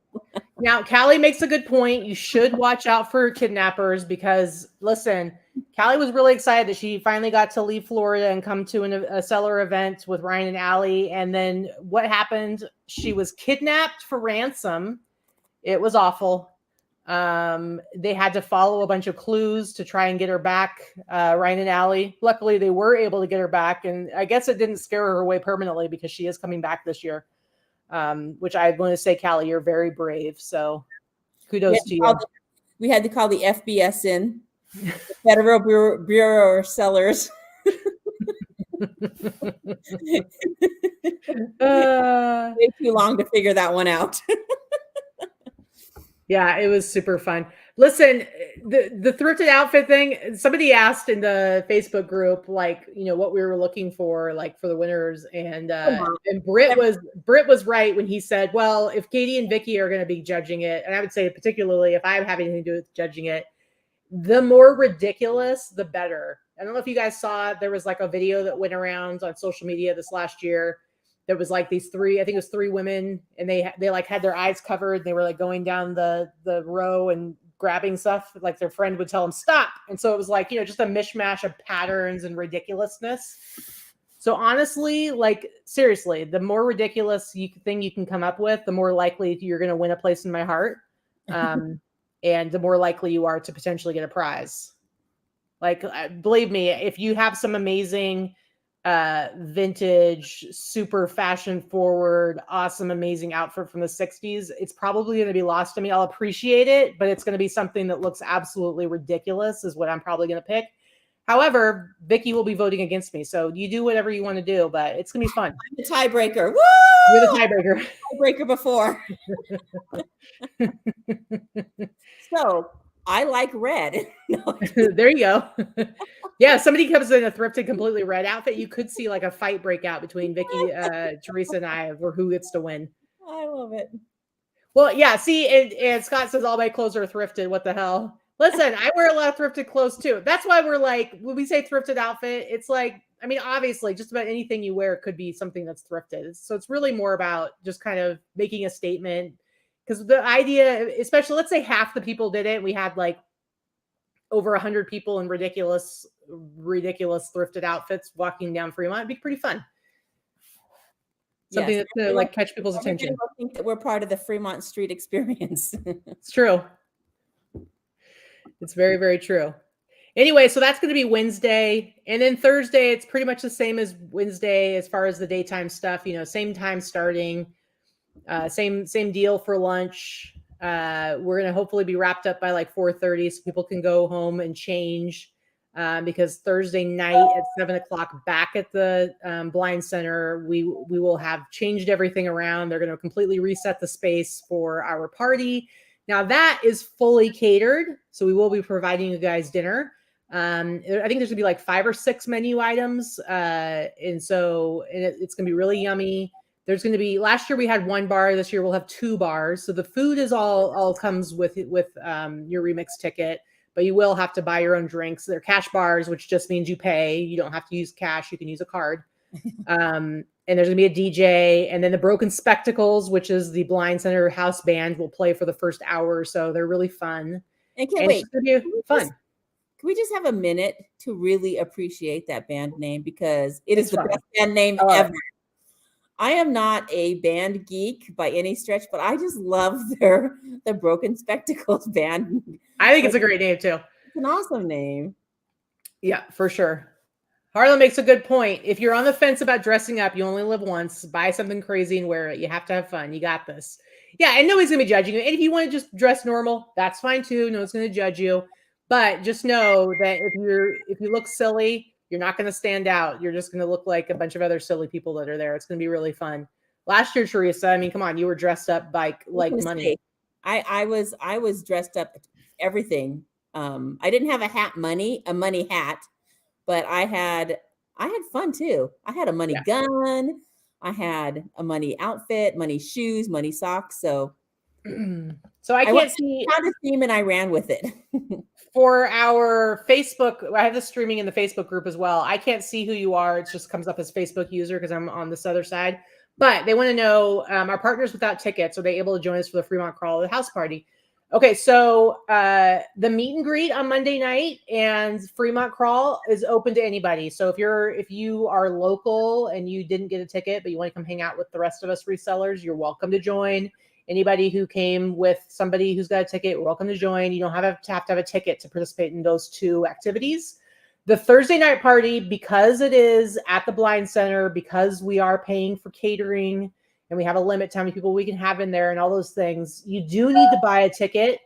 Now, Callie makes a good point. You should watch out for kidnappers, because listen, Callie was really excited that she finally got to leave Florida and come to a seller event with Ryan and Allie. And then what happened? She was kidnapped for ransom. It was awful. They had to follow a bunch of clues to try and get her back, Ryan and Allie. Luckily, they were able to get her back. And I guess it didn't scare her away permanently, because she is coming back this year. Which I want to say, Callie, you're very brave. So kudos to you. We had to call the FBS in, the Federal Bureau of Sellers. Way too long to figure that one out. Yeah, it was super fun. Listen, the thrifted outfit thing, somebody asked in the Facebook group, like, what we were looking for, like for the winners. And Britt was right when he said, well, if Katy and Vikki are going to be judging it, and I would say particularly if I'm having anything to do with judging it, the more ridiculous, the better. I don't know if you guys saw it. There was like a video that went around on social media this last year. There was like these 3, I think it was 3 women, and they like had their eyes covered. They were like going down the row and grabbing stuff, like their friend would tell them stop. And so it was like, just a mishmash of patterns and ridiculousness. So honestly, like seriously, the more ridiculous thing you can come up with, the more likely you're going to win a place in my heart. And the more likely you are to potentially get a prize. Like, believe me, if you have some amazing vintage, super fashion forward, awesome, amazing outfit from the 60s, it's probably going to be lost to me. I'll appreciate it, but it's going to be something that looks absolutely ridiculous is what I'm probably going to pick. However, Vikki will be voting against me. So you do whatever you want to do, but it's going to be fun. I'm the tiebreaker. Woo! You're the tiebreaker. Tiebreaker before. So I like red. There you go. Yeah, somebody comes in a thrifted, completely red outfit. You could see like a fight break out between Vikki, Theresa, and I over who gets to win. I love it. Well, yeah. See, and Scott says all my clothes are thrifted. What the hell? Listen, I wear a lot of thrifted clothes too. That's why we're like, when we say thrifted outfit, it's like, I mean, obviously, just about anything you wear could be something that's thrifted. So it's really more about just kind of making a statement. Because the idea, especially, let's say half the people did it. We had like over 100 people in ridiculous thrifted outfits walking down Fremont. It'd be pretty fun. Something that's to like catch people's attention. I think that we're part of the Fremont Street experience. It's true. It's very, very true. Anyway, so that's going to be Wednesday. And then Thursday, it's pretty much the same as Wednesday as far as the daytime stuff, you know, same time starting, same deal for lunch. We're going to hopefully be wrapped up by like 4:30 so people can go home and change because Thursday night at 7:00 back at the Blind Center, we will have changed everything around. They're going to completely reset the space for our party. Now that is fully catered. So we will be providing you guys dinner. I think there's going to be like 5 or 6 menu items. And it's going to be really yummy. There's going to be, last year we had 1 bar. This year we'll have 2 bars. So the food is all comes with your remix ticket, but you will have to buy your own drinks. They're cash bars, which just means you pay. You don't have to use cash. You can use a card. And there's going to be a DJ, and then the Broken Spectacles, which is the Blind Center house band, will play for the first hour or so. They're really fun. And wait, it's going to be fun. Can we just have a minute to really appreciate that band name because it is the best band name ever. I am not a band geek by any stretch, but I just love the Broken Spectacles band. I think it's a great name too. It's an awesome name. Yeah, for sure. Harlan makes a good point. If you're on the fence about dressing up, you only live once. Buy something crazy and wear it. You have to have fun. You got this. Yeah, and nobody's going to be judging you. And if you want to just dress normal, that's fine too. No one's going to judge you. But just know that if you look silly, you're not going to stand out. You're just going to look like a bunch of other silly people that are there. It's going to be really fun. Last year, Theresa, I mean, come on, you were dressed up like money. I was dressed up everything. I didn't have a money hat, but I had fun too. I had a money gun. I had a money outfit, money shoes, money socks. So I can't see found a theme and I ran with it. For our Facebook, I have the streaming in the Facebook group as well. I can't see who you are. It just comes up as Facebook user because I'm on this other side. But they want to know, our partners without tickets, are they able to join us for the Fremont Crawl or the house party? Okay, so the meet and greet on Monday night and Fremont Crawl is open to anybody. So if you are local and you didn't get a ticket, but you want to come hang out with the rest of us resellers, you're welcome to join. Anybody who came with somebody who's got a ticket, we're welcome to join. You don't have to have a ticket to participate in those 2 activities. The Thursday night party, because it is at the Blind Center, because we are paying for catering, and we have a limit to how many people we can have in there and all those things, you do need to buy a ticket.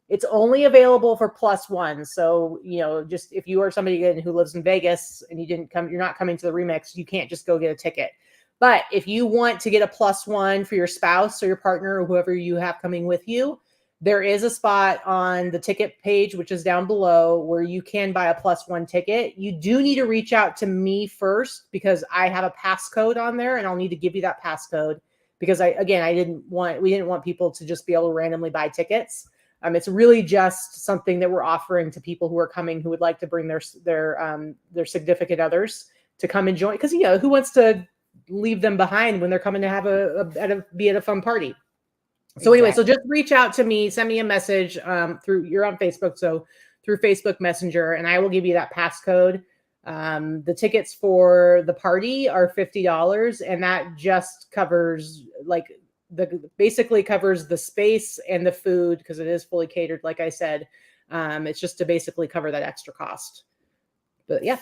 It's only available for +1. So, just if you are somebody who lives in Vegas and you're not coming to the remix, you can't just go get a ticket. But if you want to get a +1 for your spouse or your partner or whoever you have coming with you, there is a spot on the ticket page, which is down below, where you can buy a +1 ticket. You do need to reach out to me first because I have a passcode on there and I'll need to give you that passcode because we didn't want people to just be able to randomly buy tickets. It's really just something that we're offering to people who are coming who would like to bring their significant others to come and join. Because who wants to leave them behind when they're coming to have be at a fun party? So anyway, so just reach out to me, send me a message you're on Facebook, so through Facebook Messenger, and I will give you that passcode. The tickets for the party are $50, and that just covers basically covers the space and the food because it is fully catered. Like I said, it's just to basically cover that extra cost. But yeah,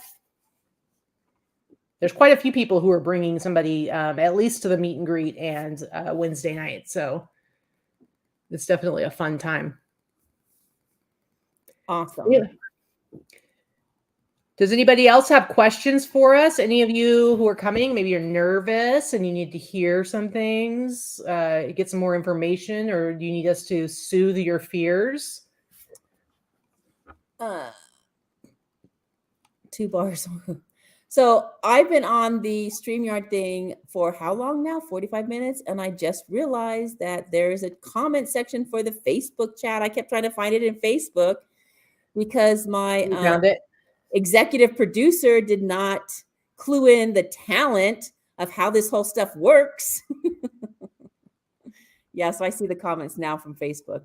there's quite a few people who are bringing somebody at least to the meet and greet and Wednesday night. So it's definitely a fun time. Awesome. Yeah. Does anybody else have questions for us? Any of you who are coming, maybe you're nervous and you need to hear some things, get some more information, or do you need us to soothe your fears? 2 bars. So I've been on the StreamYard thing for how long now? 45 minutes. And I just realized that there is a comment section for the Facebook chat. I kept trying to find it in Facebook because my You found it? executive producer did not clue in the talent of how this whole stuff works. Yeah, so I see the comments now from Facebook.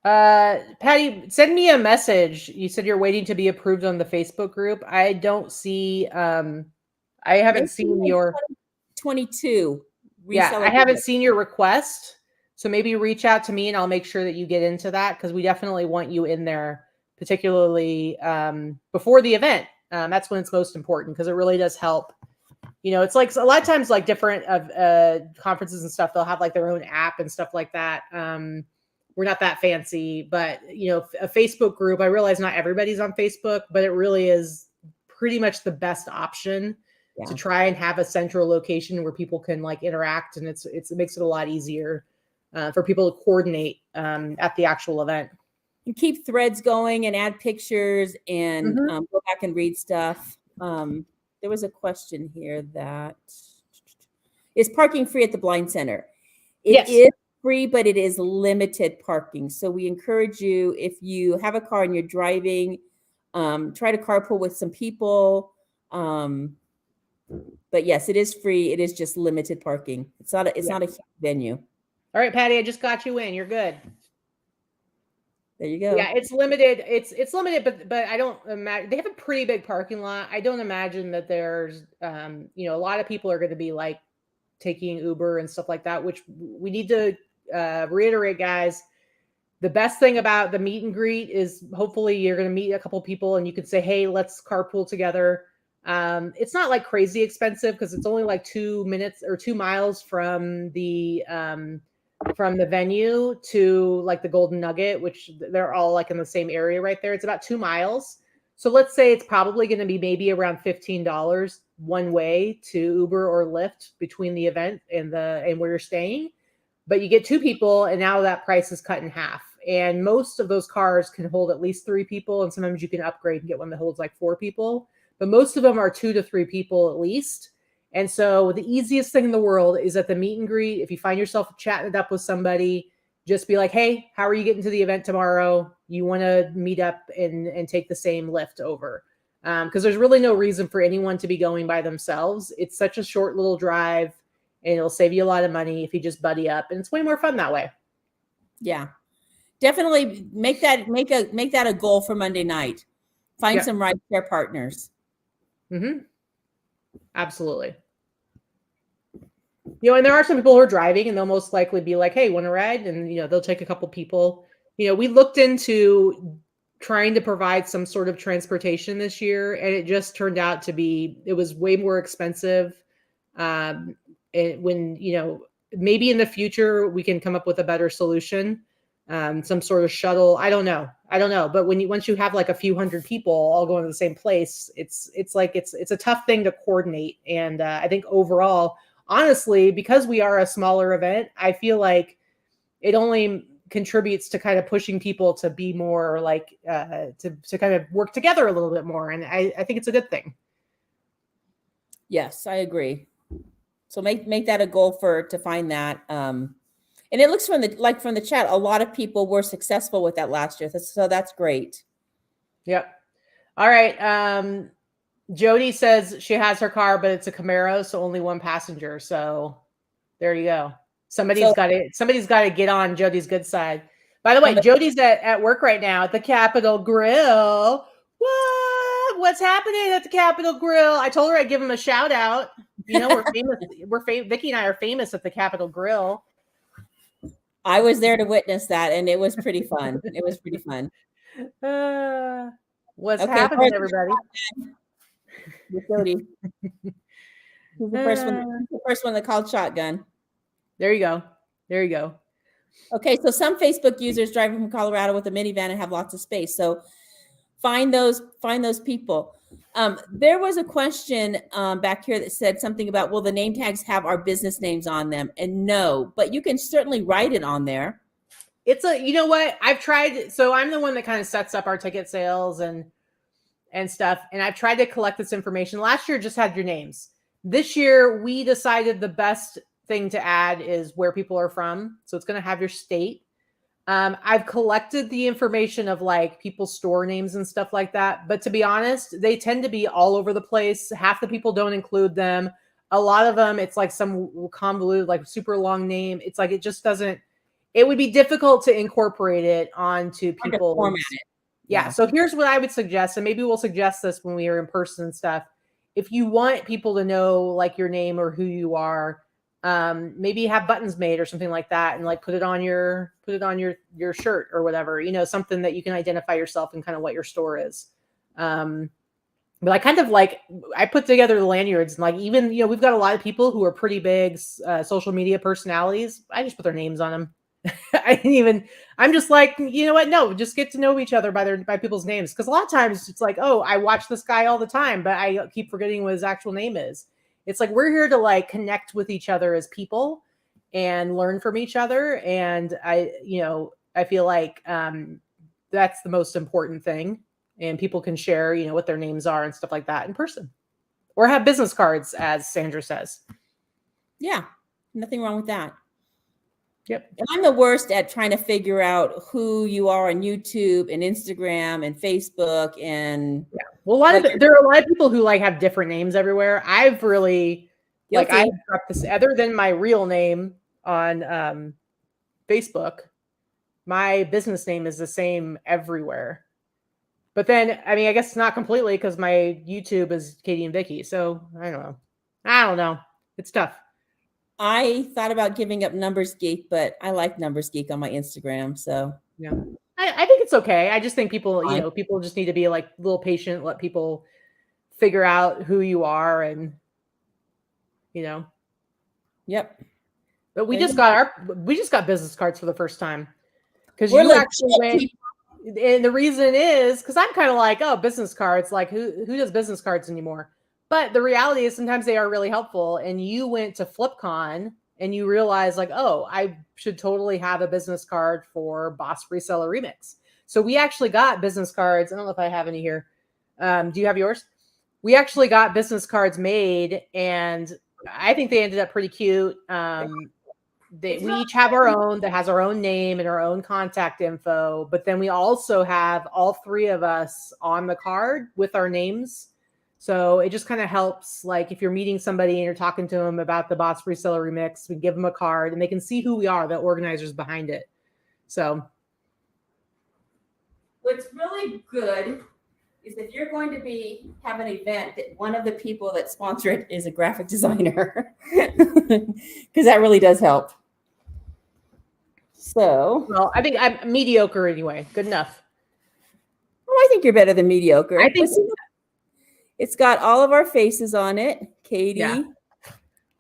Patty, send me a message. You said you're waiting to be approved on the Facebook group. I don't see, I haven't seen your 22 reseller. Yeah, I haven't seen your request. So maybe reach out to me and I'll make sure that you get into that because we definitely want you in there, particularly before the event. That's when it's most important because it really does help. You know, it's like a lot of times like different conferences and stuff, they'll have like their own app and stuff like that. We're not that fancy, but you know, a Facebook group, I realize not everybody's on Facebook, but it really is pretty much the best option to try and have a central location where people can like interact, and it makes it a lot easier for people to coordinate at the actual event. And keep threads going and add pictures and go back and read stuff. There was a question here that is parking free at the Blind Center. It is free, but it is limited parking. So we encourage you, if you have a car and you're driving, try to carpool with some people. But yes, it is free. It is just limited parking. It's not a huge venue. All right, Patty, I just got you in. You're good. There you go. Yeah, it's limited. It's limited, but I don't imagine they have a pretty big parking lot. I don't imagine that there's you know, a lot of people are going to be like taking Uber and stuff like that, which we need to reiterate, guys. The best thing about the meet and greet is hopefully you're going to meet a couple people and you could say, hey, let's carpool together. It's not like crazy expensive because it's only like 2 minutes or 2 miles from the venue to like the Golden Nugget, which they're all like in the same area right there. It's about 2 miles. So let's say it's probably going to be maybe around $15 one way to Uber or Lyft between the event and where you're staying. But you get 2 people and now that price is cut in half. And most of those cars can hold at least 3 people. And sometimes you can upgrade and get one that holds like 4 people. But most of them are 2 to 3 people at least. And so the easiest thing in the world is at the meet and greet. If you find yourself chatting it up with somebody, just be like, hey, how are you getting to the event tomorrow? You want to meet up and take the same Lyft over. Because there's really no reason for anyone to be going by themselves. It's such a short little drive and it'll save you a lot of money if you just buddy up. And it's way more fun that way. Yeah, definitely make that a goal for Monday night. Find some rideshare partners. Absolutely. You know, and there are some people who are driving and they'll most likely be like, hey, want to ride? And, you know, they'll take a couple people. You know, we looked into trying to provide some sort of transportation this year, and it just turned out to be, it was way more expensive. When, you know, maybe in the future we can come up with a better solution, some sort of shuttle. I don't know. But once you have like a few hundred people all going to the same place, it's a tough thing to coordinate. And I think overall, honestly, because we are a smaller event, I feel like it only contributes to kind of pushing people to be more like to kind of work together a little bit more. And I think it's a good thing. Yes, I agree. So make that a goal to find that. And it looks from the chat, a lot of people were successful with that last year. So that's great. Yep. All right. Jody says she has her car, but it's a Camaro, so only 1 passenger. So there you go. Somebody's got to get on Jody's good side. By the way, Jody's at work right now at the Capitol Grill. What's happening at the Capitol Grill? I told her I'd give him a shout out. You know, we're famous. Vikki and I are famous at the Capitol Grill. I was there to witness that, and it was pretty fun. What's Okay, happening, everybody? Cody. He's the first one. He's the first one that called shotgun. There you go. There you go. Okay, so some Facebook users driving from Colorado with a minivan and have lots of space. So find those people. There was a question back here that said something about, will the name tags have our business names on them? And no, but you can certainly write it on there. It's you know what? I've tried. So I'm the one that kind of sets up our ticket sales and stuff. And I've tried to collect this information. Last year just had your names. This year we decided the best thing to add is where people are from. So it's going to have your state. I've collected the information of like people's store names and stuff like that. But to be honest, they tend to be all over the place. Half the people don't include them. A lot of them, it's like some convoluted, like super long name. It's like, it just doesn't, it would be difficult to incorporate it onto people. Yeah. So here's what I would suggest. And maybe we'll suggest this when we are in person and stuff. If you want people to know like your name or who you are, maybe have buttons made or something like that, and like put it on your shirt or whatever, you know, something that you can identify yourself and kind of what your store is. But I kind of like, I put together the lanyards, and like, even, you know, we've got a lot of people who are pretty big social media personalities. I just put their names on them. I'm just like, you know what? No, just get to know each other by people's names. Cause a lot of times it's like, oh, I watch this guy all the time, but I keep forgetting what his actual name is. It's like, we're here to like connect with each other as people and learn from each other. And I feel like that's the most important thing. And people can share, you know, what their names are and stuff like that in person, or have business cards, as Sandra says. Yeah. Nothing wrong with that. Yep. And I'm the worst at trying to figure out who you are on YouTube and Instagram and Facebook. And yeah. Well, there are a lot of people who like have different names everywhere. I've really like, I've got this, other than my real name on Facebook, my business name is the same everywhere. But then, I mean, I guess not completely, because my YouTube is Katy and Vikki. So I don't know. It's tough. I thought about giving up Numbers Geek, but I like Numbers Geek on my Instagram. So yeah, I think it's okay. I just think people, you know, people just need to be like a little patient, let people figure out who you are, and, you know. Yep. But we just got business cards for the first time, because you actually went. And the reason is because I'm kind of like, oh, business cards, like who does business cards anymore? But the reality is sometimes they are really helpful. And you went to FlipCon and you realize like, oh, I should totally have a business card for BOSS Reseller Remix. So we actually got business cards. I don't know if I have any here. Do you have yours? We actually got business cards made, and I think they ended up pretty cute. We each have our own that has our own name and our own contact info. But then we also have all three of us on the card with our names. So it just kind of helps, like if you're meeting somebody and you're talking to them about the BOSS Reseller Remix, we give them a card and they can see who we are, the organizers behind it. So what's really good is if you're going to have an event, that one of the people that sponsor it is a graphic designer, because that really does help. So, well, I think I'm mediocre anyway. Good enough. Oh, I think you're better than mediocre. I think it's got all of our faces on it. Katy, Vikki.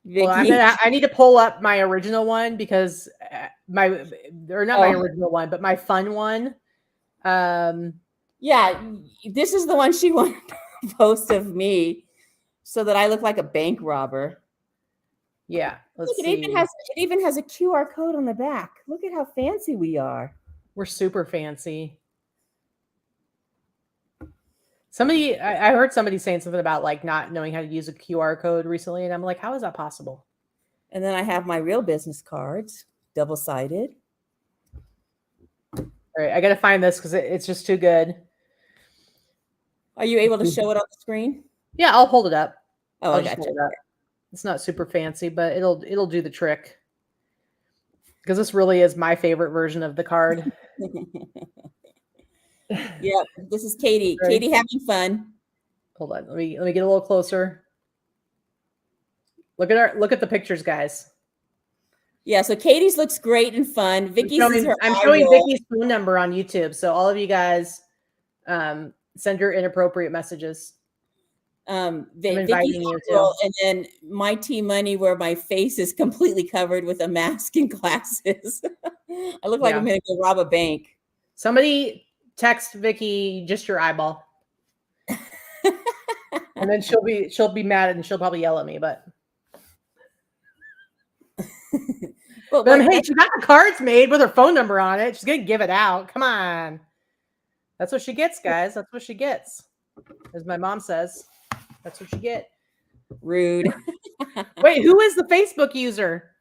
Well, I need to pull up my original one, because my original one, but my fun one. Yeah, this is the one she wanted to post of me, so that I look like a bank robber. Yeah, let's see. It even has a QR code on the back. Look at how fancy we are. We're super fancy. I heard somebody saying something about like not knowing how to use a QR code recently, and I'm like, how is that possible? And then I have my real business cards, double-sided. All right, I got to find this because it's just too good. Are you able to show it on the screen? Yeah, I'll hold it up. Oh, I got you. It's not super fancy, but it'll do the trick, because this really is my favorite version of the card. Yeah, this is Katy. Right. Katy having fun. Hold on, let me get a little closer. Look at the pictures, guys. Yeah, so Katy's looks great and fun. Vikki's I'm showing Vikki's phone number on YouTube, so all of you guys, Send her inappropriate messages. Vikki Role, and then my Team Money, where my face is completely covered with a mask and glasses. I look like I'm going to go rob a bank. Somebody text Vikki just your eyeball, and then she'll be mad and she'll probably yell at me. But hey, she got the cards made with her phone number on it. She's gonna give it out. Come on, that's what she gets, guys. That's what she gets, as my mom says. That's what you get. Rude. Wait, who is the Facebook user?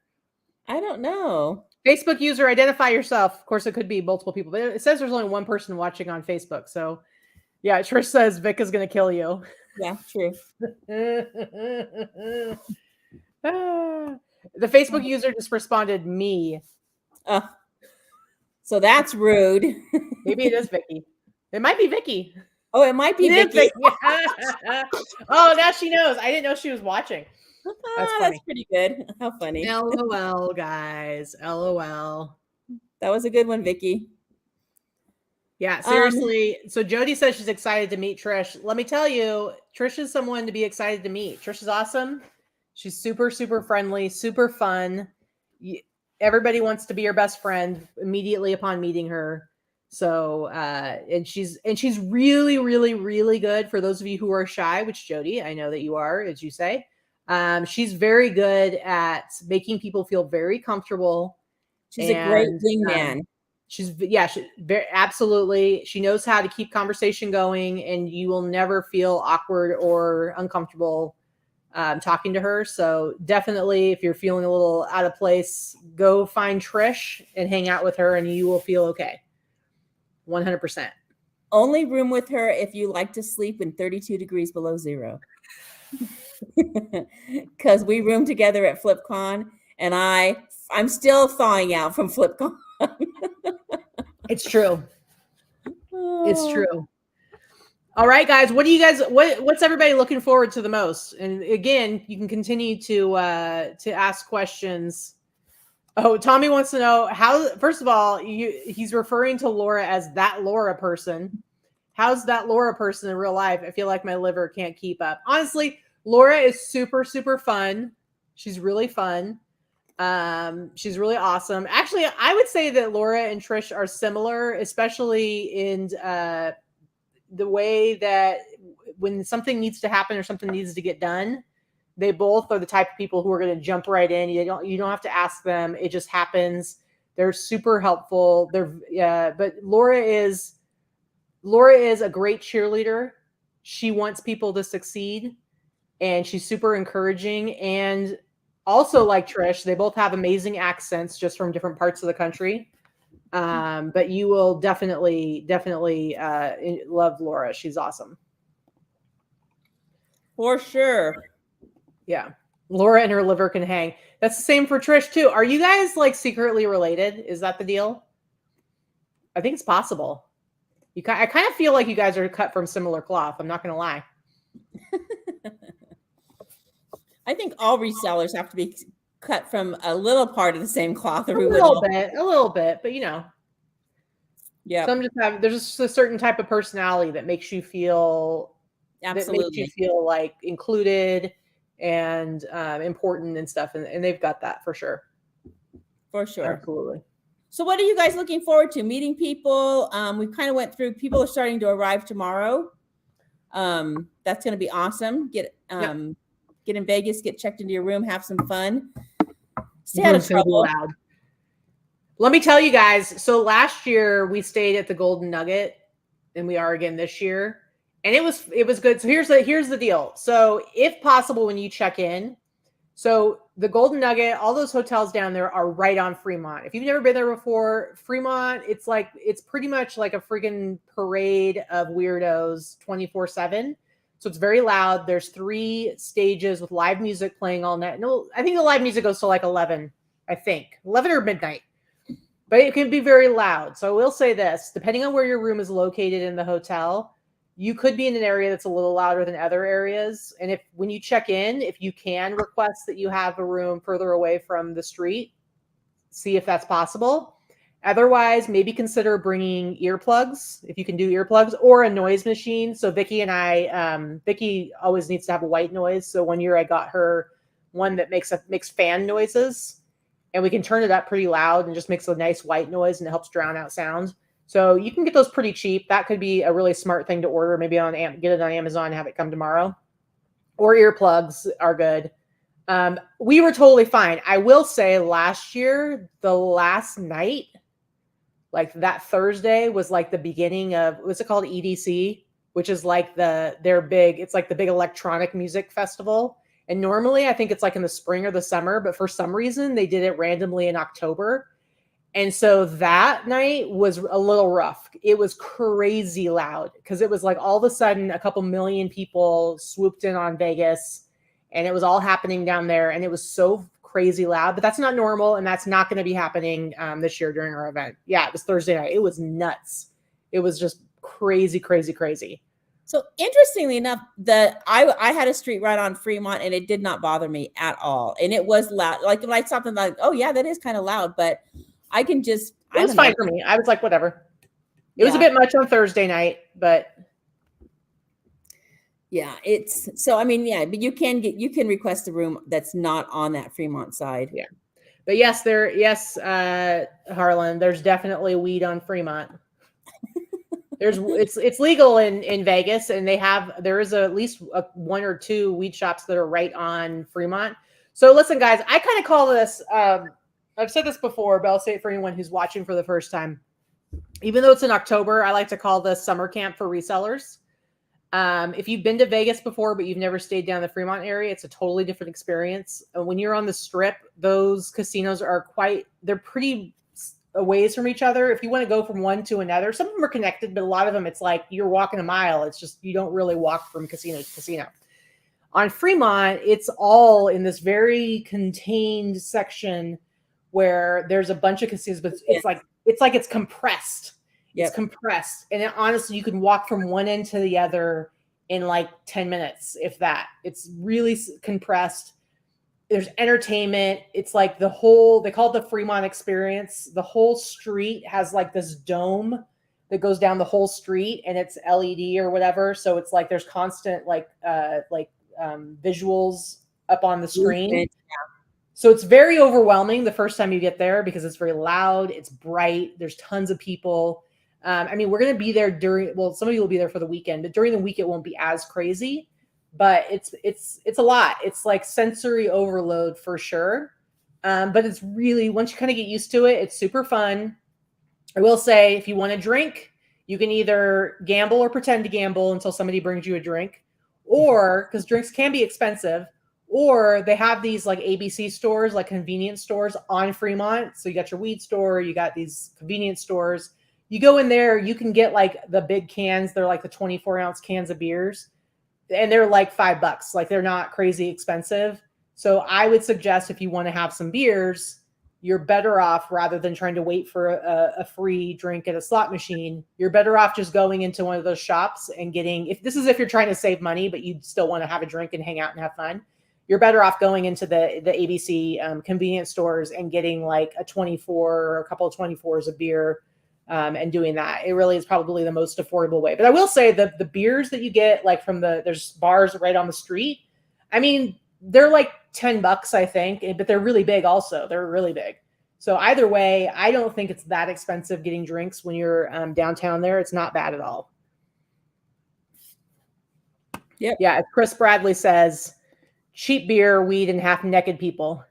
I don't know. Facebook user, identify yourself. Of course, it could be multiple people, but it says there's only one person watching on Facebook. So, yeah, Trish says Vic is going to kill you. Yeah, true. The Facebook user just responded, me. So that's rude. Maybe it is Vikki. It might be Vikki. Oh, it might be Vikki. Oh, now she knows. I didn't know she was watching. That's funny. That's pretty good. How funny. LOL, guys. LOL. That was a good one, Vikki. Yeah, seriously. So Jody says she's excited to meet Trish. Let me tell you, Trish is someone to be excited to meet. Trish is awesome. She's super, super friendly, super fun. Everybody wants to be her best friend immediately upon meeting her. So, and she's really, really, really good for those of you who are shy, which Jody, I know that you are, as you say. She's very good at making people feel very comfortable. She's a great wingman. Absolutely. She knows how to keep conversation going, and you will never feel awkward or uncomfortable talking to her. So definitely, if you're feeling a little out of place, go find Trish and hang out with her, and you will feel okay. 100%. Only room with her if you like to sleep in 32 degrees below zero. Because we room together at FlipCon, and I'm still thawing out from FlipCon. It's true. It's true. All right, guys. What's everybody looking forward to the most? And again, you can continue to ask questions. Oh, Tommy wants to know how. First of all, he's referring to Laura as that Laura person. How's that Laura person in real life? I feel like my liver can't keep up. Honestly, Laura is super, super fun. She's really fun. She's really awesome. Actually, I would say that Laura and Trish are similar, especially in the way that when something needs to happen or something needs to get done, they both are the type of people who are going to jump right in. You don't have to ask them. It just happens. They're super helpful. But Laura is a great cheerleader. She wants people to succeed, and she's super encouraging. And also, like Trish, they both have amazing accents just from different parts of the country. But you will definitely love Laura. She's awesome. For sure. Yeah. Laura and her liver can hang. That's the same for Trish too. Are you guys like secretly related? Is that the deal? I think it's possible. I kind of feel like you guys are cut from similar cloth. I'm not going to lie. I think all resellers have to be cut from a little part of the same cloth. A little bit, but yeah. There's just a certain type of personality that makes you feel like included and important and stuff, and they've got that for sure. For sure. Absolutely. So what are you guys looking forward to? Meeting people. We kind of went through, people are starting to arrive tomorrow. That's going to be awesome. Get in Vegas, get checked into your room, have some fun. Stay out of trouble. Let me tell you guys. So last year we stayed at the Golden Nugget, and we are again this year. And it was good. So here's the deal. So if possible, when you check in, so the Golden Nugget, all those hotels down there are right on Fremont. If you've never been there before, Fremont, it's pretty much like a freaking parade of weirdos 24/7. So it's very loud. There's 3 stages with live music playing all night. No, I think the live music goes to like 11, I think 11 or midnight, but it can be very loud. So I will say this, depending on where your room is located in the hotel, you could be in an area that's a little louder than other areas. And when you check in, if you can request that you have a room further away from the street, see if that's possible. Otherwise, maybe consider bringing earplugs if you can do earplugs, or a noise machine. So Vikki and I, Vikki always needs to have a white noise. So one year I got her one that makes fan noises, and we can turn it up pretty loud and just makes a nice white noise, and it helps drown out sound. So you can get those pretty cheap. That could be a really smart thing to order. Maybe get it on Amazon and have it come tomorrow. Or earplugs are good. We were totally fine. I will say last year, the last night, like that Thursday was like the beginning of, what's it called? EDC, which is like it's like the big electronic music festival. And normally I think it's like in the spring or the summer, but for some reason they did it randomly in October. And so that night was a little rough. It was crazy loud because it was like all of a sudden a couple million people swooped in on Vegas, and it was all happening down there. And it was so crazy loud, but that's not normal. And that's not going to be happening this year during our event. Yeah, it was Thursday night. It was nuts. It was just crazy, crazy, crazy. So interestingly enough, I had a street right on Fremont, and it did not bother me at all. And it was loud, like something like, oh yeah, that is kind of loud, but I can just. It was fine for me. I was like, whatever. It was a bit much on Thursday night, but. Yeah, but you can request a room that's not on that Fremont side. Yeah, but yes, Harlan, there's definitely weed on Fremont. It's legal in Vegas, and there is at least one or two weed shops that are right on Fremont. So listen, guys, I kind of call this. I've said this before, but I'll say it for anyone who's watching for the first time. Even though it's in October, I like to call this summer camp for resellers. If you've been to Vegas before, but you've never stayed down the Fremont area, it's a totally different experience. When you're on the Strip, those casinos they're pretty a ways from each other. If you want to go from one to another, some of them are connected, but a lot of them, it's like you're walking a mile. It's just, you don't really walk from casino to casino. On Fremont, it's all in this very contained section where there's a bunch of casinos, but it's compressed. Yep. It's compressed. And honestly, you can walk from one end to the other in like 10 minutes, if that. It's really compressed. There's entertainment. It's like they call it the Fremont experience. The whole street has like this dome that goes down the whole street, and it's LED or whatever. So it's like there's constant visuals up on the screen. Yeah. So it's very overwhelming the first time you get there because it's very loud. It's bright. There's tons of people. We're going to be there some of you will be there for the weekend, but during the week it won't be as crazy. But it's a lot. It's like sensory overload for sure. But it's really, once you kind of get used to it, it's super fun. I will say, if you want to drink, you can either gamble or pretend to gamble until somebody brings you a drink, or because drinks can be expensive, or they have these like ABC stores, like convenience stores on Fremont. So you got your weed store, you got these convenience stores. You go in there, you can get like the big cans. They're like the 24-ounce cans of beers. And they're like $5. Like they're not crazy expensive. So I would suggest if you want to have some beers, you're better off, rather than trying to wait for a free drink at a slot machine, you're better off just going into one of those shops and getting, if you're trying to save money, but you still want to have a drink and hang out and have fun, you're better off going into the ABC convenience stores and getting like a 24 or a couple of 24s of beer. And doing that, it really is probably the most affordable way. But I will say the beers that you get, like there's bars right on the street. I mean, they're like $10, I think, but they're really big also. They're really big. So either way, I don't think it's that expensive getting drinks when you're downtown there. It's not bad at all. Yep. Yeah. As Chris Bradley says, cheap beer, weed, and half-naked people.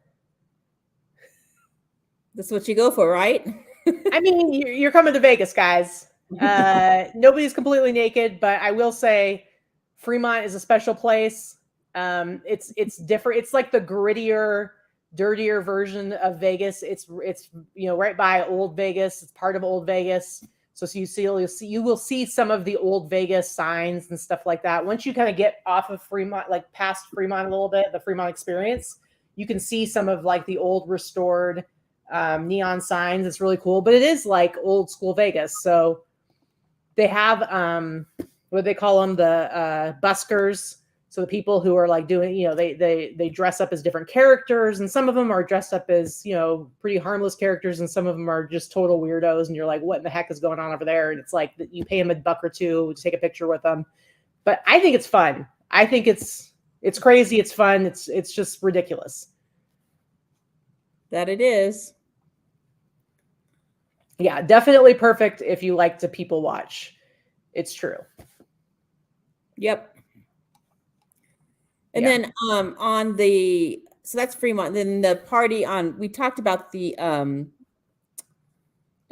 That's what you go for, right? I mean, you're coming to Vegas, guys. Nobody's completely naked, but I will say Fremont is a special place. It's different. It's like the grittier, dirtier version of Vegas. It's right by Old Vegas. It's part of Old Vegas. So you will see some of the Old Vegas signs and stuff like that. Once you kind of get off of Fremont, like past Fremont a little bit, the Fremont experience, you can see some of like the old restored neon signs. It's really cool, but it is like old school Vegas. So they have what they call them, the buskers. So the people who are like doing, they dress up as different characters, and some of them are dressed up as, pretty harmless characters, and some of them are just total weirdos, and you're like, what in the heck is going on over there? And it's like you pay them $1 or $2 to take a picture with them. But I think it's fun. I think it's crazy. It's fun. It's just ridiculous. That it is. Yeah, definitely perfect if you like to people watch. It's true. Yep. And then so that's Fremont. Then the party we talked about did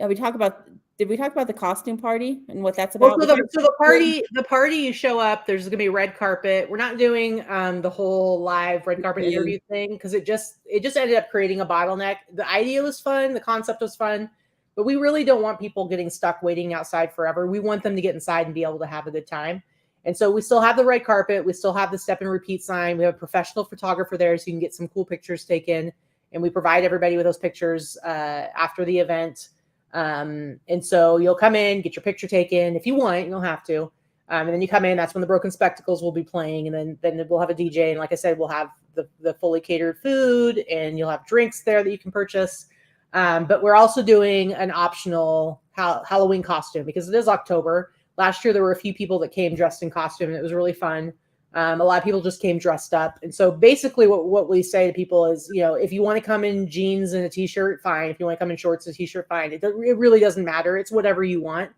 we talk about the costume party and what that's about? Well, so the party you show up, there's gonna be red carpet. We're not doing the whole live red carpet interview thing because it just ended up creating a bottleneck. The idea was fun, the concept was fun, but we really don't want people getting stuck waiting outside forever. We want them to get inside and be able to have a good time. And so we still have the red carpet. We still have the step and repeat sign. We have a professional photographer there so you can get some cool pictures taken. And we provide everybody with those pictures after the event. And so you'll come in, get your picture taken. If you want, you don't have to. And then you come in, that's when the Broken Spectacles will be playing. And then we'll have a DJ. And like I said, we'll have the fully catered food, and you'll have drinks there that you can purchase. But we're also doing an optional Halloween costume because it is October. Last year, there were a few people that came dressed in costume, and it was really fun. A lot of people just came dressed up. And so basically what we say to people is, if you want to come in jeans and a t-shirt, fine. If you want to come in shorts and a t-shirt, fine. It really doesn't matter. It's whatever you want.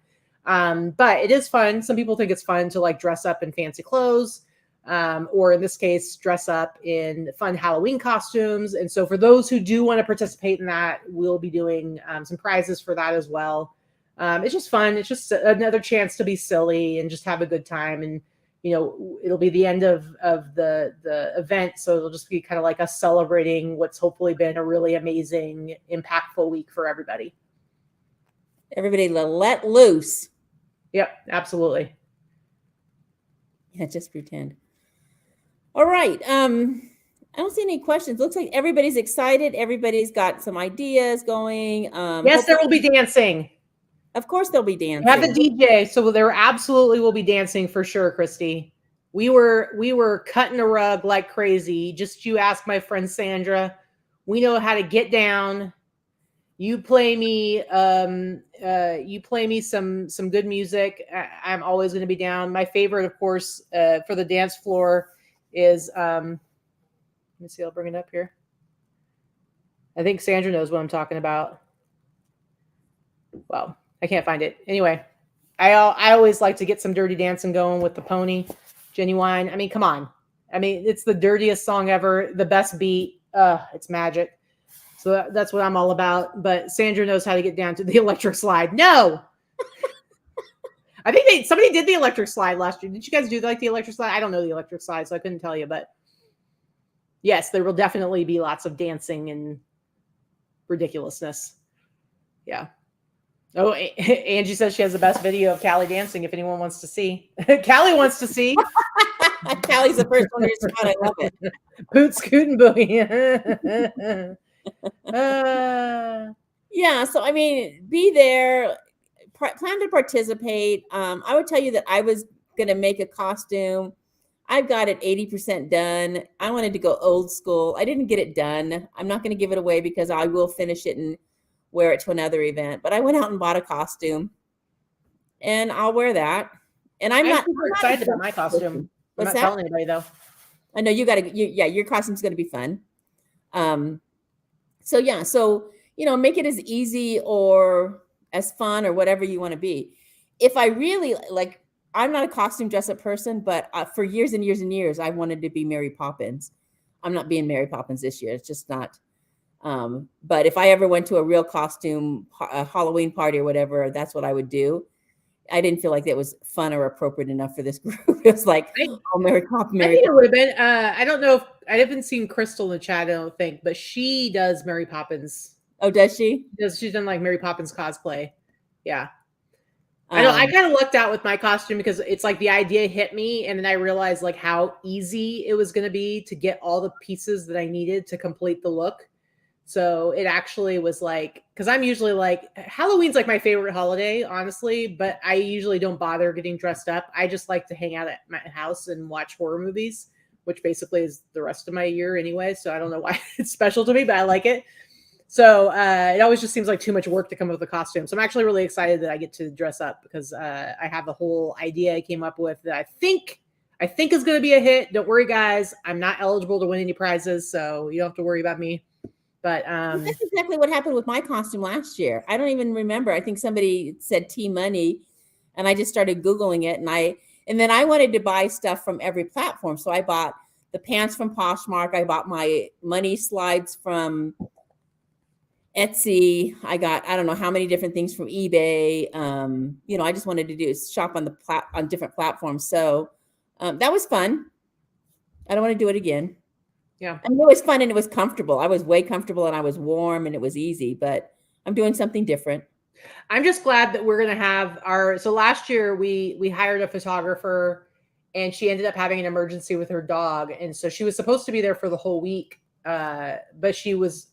But it is fun. Some people think it's fun to like dress up in fancy clothes, or in this case, dress up in fun Halloween costumes. And so for those who do want to participate in that, we'll be doing some prizes for that as well. It's just fun. It's just another chance to be silly and just have a good time. And, it'll be the end of the event. So it'll just be kind of like us celebrating what's hopefully been a really amazing, impactful week for everybody. Everybody let loose. Yep, absolutely. Yeah, just pretend. All right. I don't see any questions. Looks like everybody's excited. Everybody's got some ideas going. Yes, there will be dancing. Of course there'll be dancing. We have a DJ, so there absolutely will be dancing for sure, Christy. We were cutting a rug like crazy. Just you ask my friend Sandra. We know how to get down. You play me some good music. I'm always going to be down. My favorite, of course, for the dance floor is let me see, I'll bring it up here. I think Sandra knows what I'm talking about. Well, I can't find it. Anyway, I always like to get some Dirty Dancing going with the pony, Genuine. I mean, come on. I mean, it's the dirtiest song ever. The best beat. It's magic. So that's what I'm all about. But Sandra knows how to get down to the electric slide. No. I think somebody did the electric slide last year. Did you guys do like the electric slide? I don't know the electric slide, so I couldn't tell you. But yes, there will definitely be lots of dancing and ridiculousness. Yeah. Oh, Angie says she has the best video of Callie dancing if anyone wants to see. Callie wants to see. Callie's the first one to respond. I love it. Boot, scoot, and boogie. Yeah, so I mean, be there, plan to participate. I would tell you that I was going to make a costume. I've got it 80% done. I wanted to go old school. I didn't get it done. I'm not going to give it away because I will finish it and wear it to another event. But I went out and bought a costume, and I'll wear that. And I'm not super excited about my costume. I'm not telling anybody though. I know you got to. Yeah, your costume's going to be fun. So yeah, make it as easy or as fun or whatever you want to be. If I really like, I'm not a costume dress-up person, but for years and years and years, I wanted to be Mary Poppins. I'm not being Mary Poppins this year. It's just not. But if I ever went to a real costume Halloween party or whatever, that's what I would do. I didn't feel like that was fun or appropriate enough for this group. It was like, Mary Poppins. I think it would have been. I don't know if I haven't seen Crystal in the chat. I don't think, but she does Mary Poppins. Oh, does she? She's done like Mary Poppins cosplay. Yeah. I know. I kind of lucked out with my costume because it's like the idea hit me, and then I realized like how easy it was going to be to get all the pieces that I needed to complete the look. So it actually was like, because I'm usually like, Halloween's like my favorite holiday, honestly, but I usually don't bother getting dressed up. I just like to hang out at my house and watch horror movies. which basically is the rest of my year anyway. So I don't know why it's special to me, but I like it. So it always just seems like too much work to come up with a costume. So I'm actually really excited that I get to dress up because I have a whole idea I came up with that I think is going to be a hit. Don't worry, guys. I'm not eligible to win any prizes, so you don't have to worry about me. But that's exactly what happened with my costume last year. I don't even remember. I think somebody said T-Money, and I just started Googling it, and then I wanted to buy stuff from every platform. So I bought the pants from Poshmark. I bought my money slides from Etsy. I got, I don't know how many different things from eBay. I just wanted to do is shop on on different platforms. So that was fun. I don't want to do it again. Yeah. I mean, it was fun and it was comfortable. I was way comfortable and I was warm and it was easy, but I'm doing something different. I'm just glad that we're going to have so last year we hired a photographer and she ended up having an emergency with her dog. And so she was supposed to be there for the whole week. But she was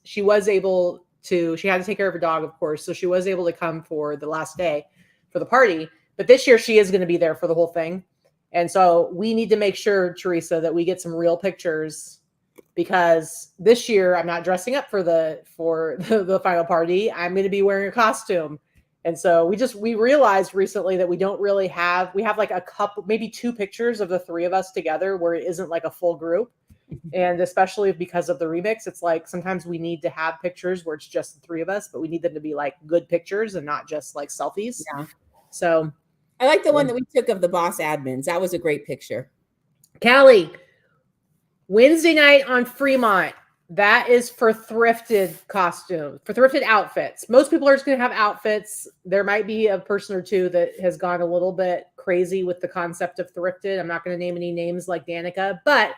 able to, she had to take care of her dog, of course. So she was able to come for the last day for the party, but this year she is going to be there for the whole thing. And so we need to make sure, Theresa, that we get some real pictures because this year I'm not dressing up for the final party. I'm going to be wearing a costume. And so we realized recently that we have like a couple, maybe 2 pictures of the 3 of us together where it isn't like a full group. And especially because of the remix, it's like sometimes we need to have pictures where it's just the 3 of us, but we need them to be like good pictures and not just like selfies. Yeah. So I like the one that we took of the boss admins. That was a great picture. Callie, Wednesday night on Fremont, that is for thrifted costumes, for thrifted outfits. Most people are just going to have outfits. There might be a person or two that has gone a little bit crazy with the concept of thrifted. I'm not going to name any names like Danica, but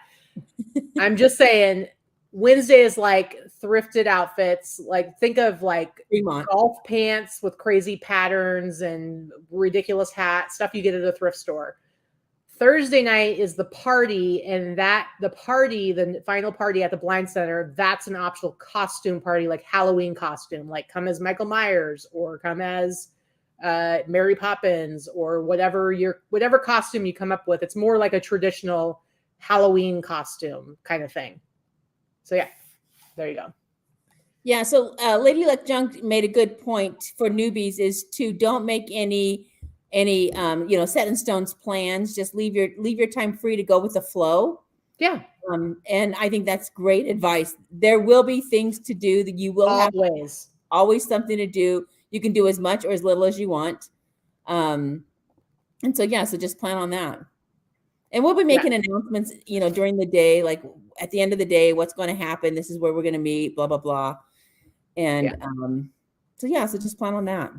I'm just saying Wednesday is like thrifted outfits. Like think of like Fremont golf pants with crazy patterns and ridiculous hats, stuff you get at a thrift store. Thursday night is the party, and the final party at the Blind Center, that's an optional costume party, like Halloween costume, like come as Michael Myers or come as Mary Poppins or whatever costume you come up with. It's more like a traditional Halloween costume kind of thing. So yeah, there you go. Yeah. So Lady Luck Junk made a good point for newbies is to don't make any set in stones plans. Just leave your time free to go with the flow. Yeah. And I think that's great advice. There will be things to do that you will always something to do. You can do as much or as little as you want. And so just plan on that. And we'll be making announcements, during the day, like at the end of the day, what's going to happen. This is where we're going to meet, blah, blah, blah. And so just plan on that.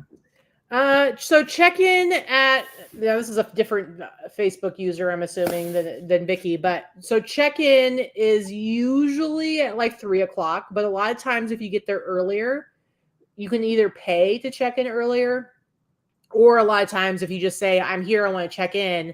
So check in at, this is a different Facebook user, I'm assuming, than Vikki, but so check in is usually at like 3:00, but a lot of times if you get there earlier, you can either pay to check in earlier, or a lot of times if you just say, I'm here, I want to check in,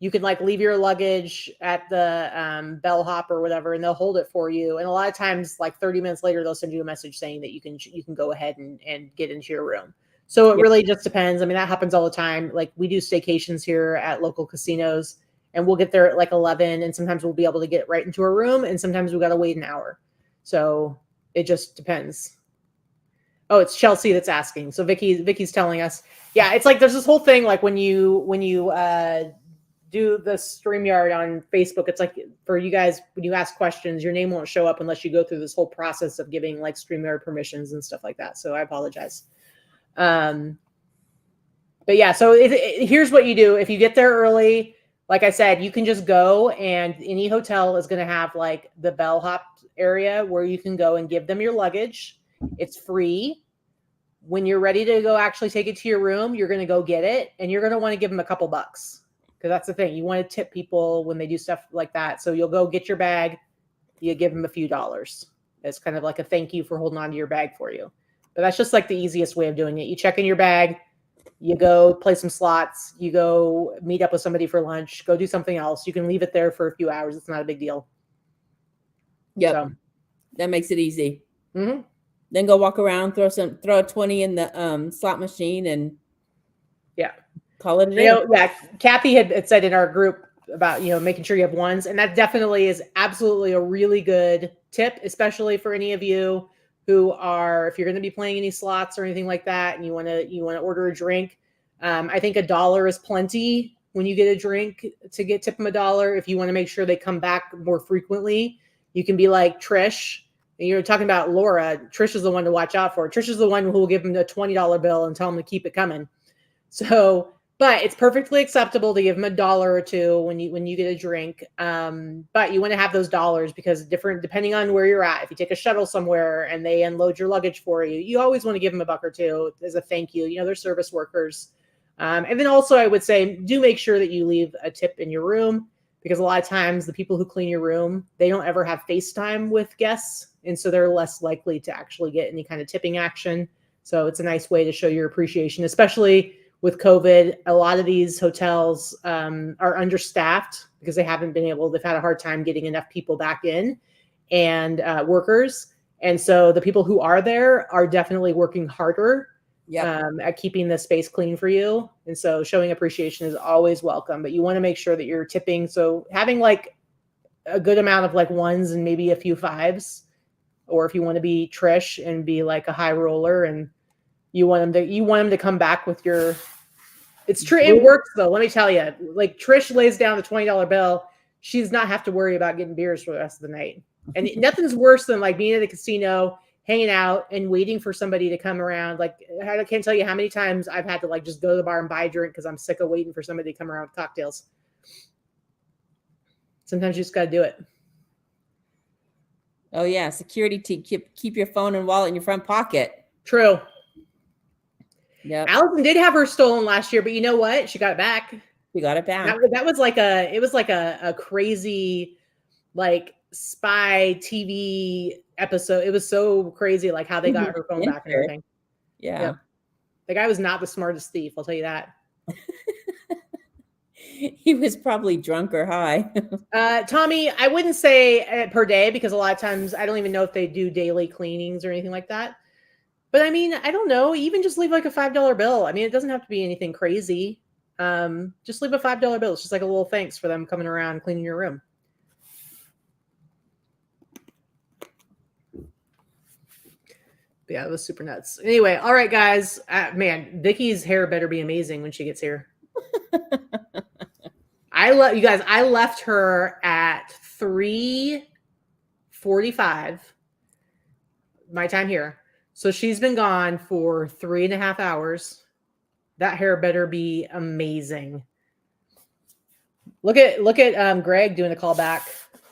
you can like leave your luggage at the bellhop or whatever, and they'll hold it for you. And a lot of times, like 30 minutes later, they'll send you a message saying that you can go ahead and get into your room. So it really just depends. I mean, that happens all the time. Like we do staycations here at local casinos, and we'll get there at like 11, and sometimes we'll be able to get right into our room, and sometimes we got to wait an hour. So it just depends. Oh, it's Chelsea that's asking. So Vicky's telling us, yeah, it's like there's this whole thing like when you do the StreamYard on Facebook, it's like for you guys, when you ask questions, your name won't show up unless you go through this whole process of giving like StreamYard permissions and stuff like that. So I apologize. But yeah, so here's what you do. If you get there early, like I said, you can just go, and any hotel is going to have like the bellhop area where you can go and give them your luggage. It's free. When you're ready to go actually take it to your room, you're going to go get it, and you're going to want to give them a couple bucks. Because that's the thing. You want to tip people when they do stuff like that. So you'll go get your bag. You give them a few dollars. It's kind of like a thank you for holding on to your bag for you. But that's just like the easiest way of doing it. You check in your bag. You go play some slots. You go meet up with somebody for lunch. Go do something else. You can leave it there for a few hours. It's not a big deal. Yeah, so that makes it easy. Mm-hmm. Then go walk around, throw a 20 in the slot machine, and yeah. Call it a day. Yeah, Kathy had said in our group about, making sure you have ones. And that definitely is absolutely a really good tip, especially for any of you who are, if you're going to be playing any slots or anything like that, and you want to order a drink. I think $1 is plenty when you get a drink to tip them $1. If you want to make sure they come back more frequently, you can be like Trish. And you're talking about Laura. Trish is the one to watch out for. Trish is the one who will give them the $20 bill and tell them to keep it coming. So, but it's perfectly acceptable to give them $1 or $2 when you get a drink. But you want to have those dollars because depending on where you're at. If you take a shuttle somewhere and they unload your luggage for you, you always want to give them $1 or $2 as a thank you. They're service workers. And then also I would say, do make sure that you leave a tip in your room, because a lot of times the people who clean your room, they don't ever have FaceTime with guests. And so they're less likely to actually get any kind of tipping action. So it's a nice way to show your appreciation, especially with COVID. A lot of these hotels are understaffed because they've had a hard time getting enough people back in and workers. And so the people who are there are definitely working harder at keeping the space clean for you. And so showing appreciation is always welcome, but you want to make sure that you're tipping. So having like a good amount of like ones and maybe a few fives, or if you want to be Trish and be like a high roller and you want them to come back with your, it's true. It works though. Let me tell you, like Trish lays down the $20 bill. She does not have to worry about getting beers for the rest of the night. And nothing's worse than like being at the casino, hanging out and waiting for somebody to come around. Like, I can't tell you how many times I've had to like just go to the bar and buy a drink because I'm sick of waiting for somebody to come around with cocktails. Sometimes you just got to do it. Oh yeah. Security team, keep your phone and wallet in your front pocket. True. Yeah. Allison did have her stolen last year, but you know what? She got it back. She got it back. That was like a crazy, like spy TV episode. It was so crazy, like how they got her phone back and everything. Yeah. Yep. The guy was not the smartest thief, I'll tell you that. He was probably drunk or high. Tommy, I wouldn't say per day, because a lot of times I don't even know if they do daily cleanings or anything like that. But I mean, I don't know. Even just leave like a $5 bill. I mean, it doesn't have to be anything crazy. Just leave a $5 bill. It's just like a little thanks for them coming around and cleaning your room. But yeah, it was super nuts. Anyway, all right, guys. Man, Vikki's hair better be amazing when she gets here. You guys, I left her at 3:45 my time here. So she's been gone for 3.5 hours. That hair better be amazing. Look at Greg doing a callback.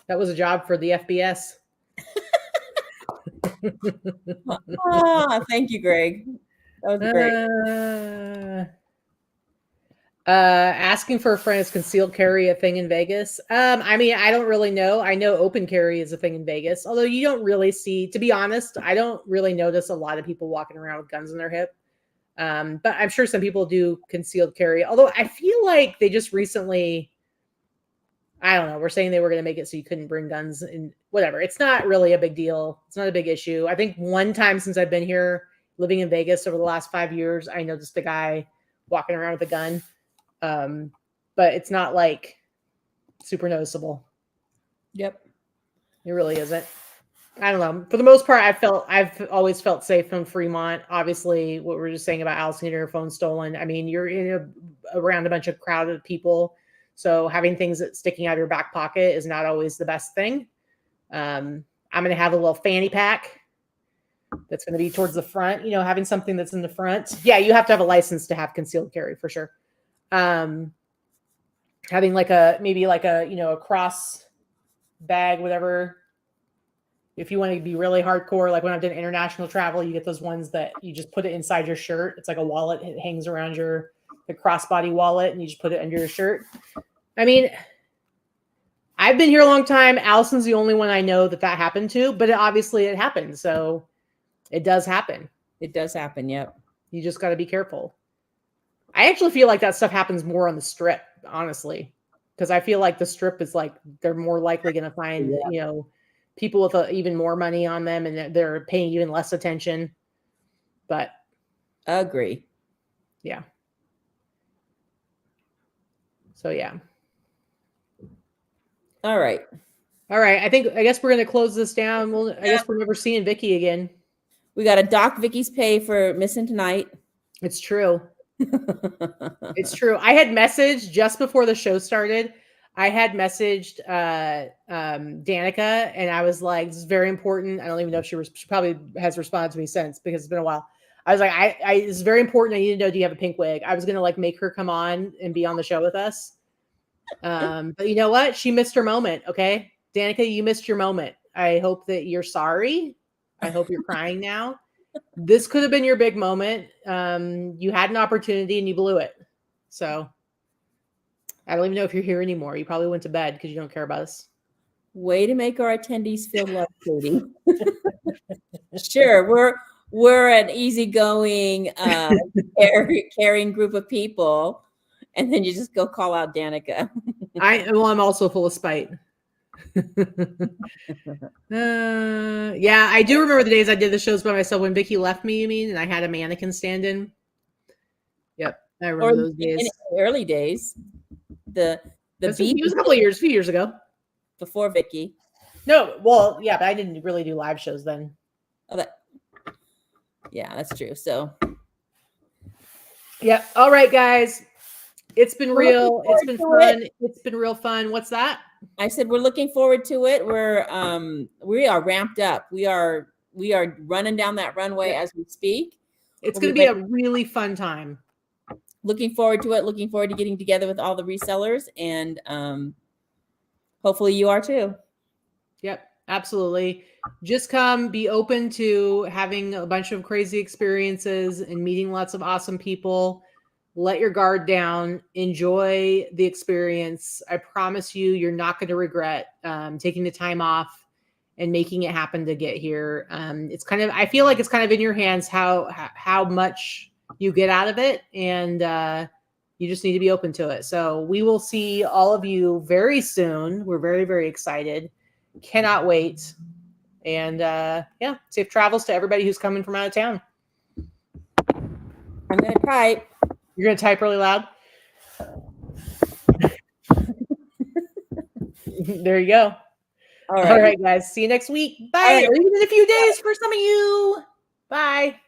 That was a job for the FBS. Thank you, Greg. That was great. Asking for a friend is concealed carry a thing in Vegas? I mean, I don't really know. I know open carry is a thing in Vegas, although you don't really see, to be honest, I don't really notice a lot of people walking around with guns in their hip. But I'm sure some people do concealed carry, although I feel like they just recently, I don't know, we're saying they were going to make it so you couldn't bring guns and whatever. It's not really a big deal. It's not a big issue. I think one time since I've been here living in Vegas over the last 5 years, I noticed a guy walking around with a gun. But it's not like super noticeable. Yep. It really isn't. I don't know. For the most part, I've always felt safe from Fremont. Obviously, what we were just saying about Allison getting her phone stolen. I mean, you're around a bunch of crowded people. So having things that sticking out of your back pocket is not always the best thing. I'm going to have a little fanny pack that's going to be towards the front, having something that's in the front. Yeah, you have to have a license to have concealed carry for sure. Having maybe a cross bag, whatever. If you want to be really hardcore, like when I've done international travel, you get those ones that you just put it inside your shirt. It's like a wallet. It hangs around the crossbody wallet, and you just put it under your shirt. I mean, I've been here a long time. Allison's the only one I know that happened to, but obviously it happened. So it does happen. It does happen. Yep. You just got to be careful. I actually feel like that stuff happens more on the Strip, honestly, because I feel like the Strip is like they're more likely going to find, people with even more money on them, and they're paying even less attention. But agree. Yeah. So yeah. All right. All right. I guess we're going to close this down. I guess we're never seeing Vikki again. We got to dock Vicky's pay for missing tonight. It's true. It's true. I had messaged just before the show started. I had messaged Danica, and I was like, "This is very important." I don't even know if she probably has responded to me since, because it's been a while. I was like, "I this is very important. I need to know, do you have a pink wig?" I was gonna like make her come on and be on the show with us. But you know what? She missed her moment. Okay, Danica, you missed your moment. I hope that you're sorry. I hope you're crying now. This could have been your big moment. You had an opportunity and you blew it. So I don't even know if you're here anymore. You probably went to bed because you don't care about us. Way to make our attendees feel loved, Katy. Sure, we're an easygoing, caring group of people, and then you just go call out Danica. I'm also full of spite. Yeah, I do remember the days I did the shows by myself when Vikki left me, you mean, and I had a mannequin stand in. Yep, I remember those days. In the early days. It was a few years ago. Before Vikki. No, well, yeah, but I didn't really do live shows then. Oh, yeah, that's true. So, yeah. All right, guys. It's been real. It's been fun. It's been real fun. What's that? I said we're looking forward to it. We are ramped up. We are running down that runway as we speak. It's going to be a really fun time. Looking forward to it. Looking forward to getting together with all the resellers, and hopefully you are too. Yep, absolutely. Just come, be open to having a bunch of crazy experiences and meeting lots of awesome people. Let your guard down. Enjoy the experience. I promise you, you're not going to regret taking the time off and making it happen to get here. I feel like it's kind of in your hands how much you get out of it, and you just need to be open to it. So we will see all of you very soon. We're very, very excited. Cannot wait. And yeah, safe travels to everybody who's coming from out of town. I'm going to type. You're going to type really loud? There you go. All right, guys. See you next week. Bye. Or even in a few days for some of you. Bye.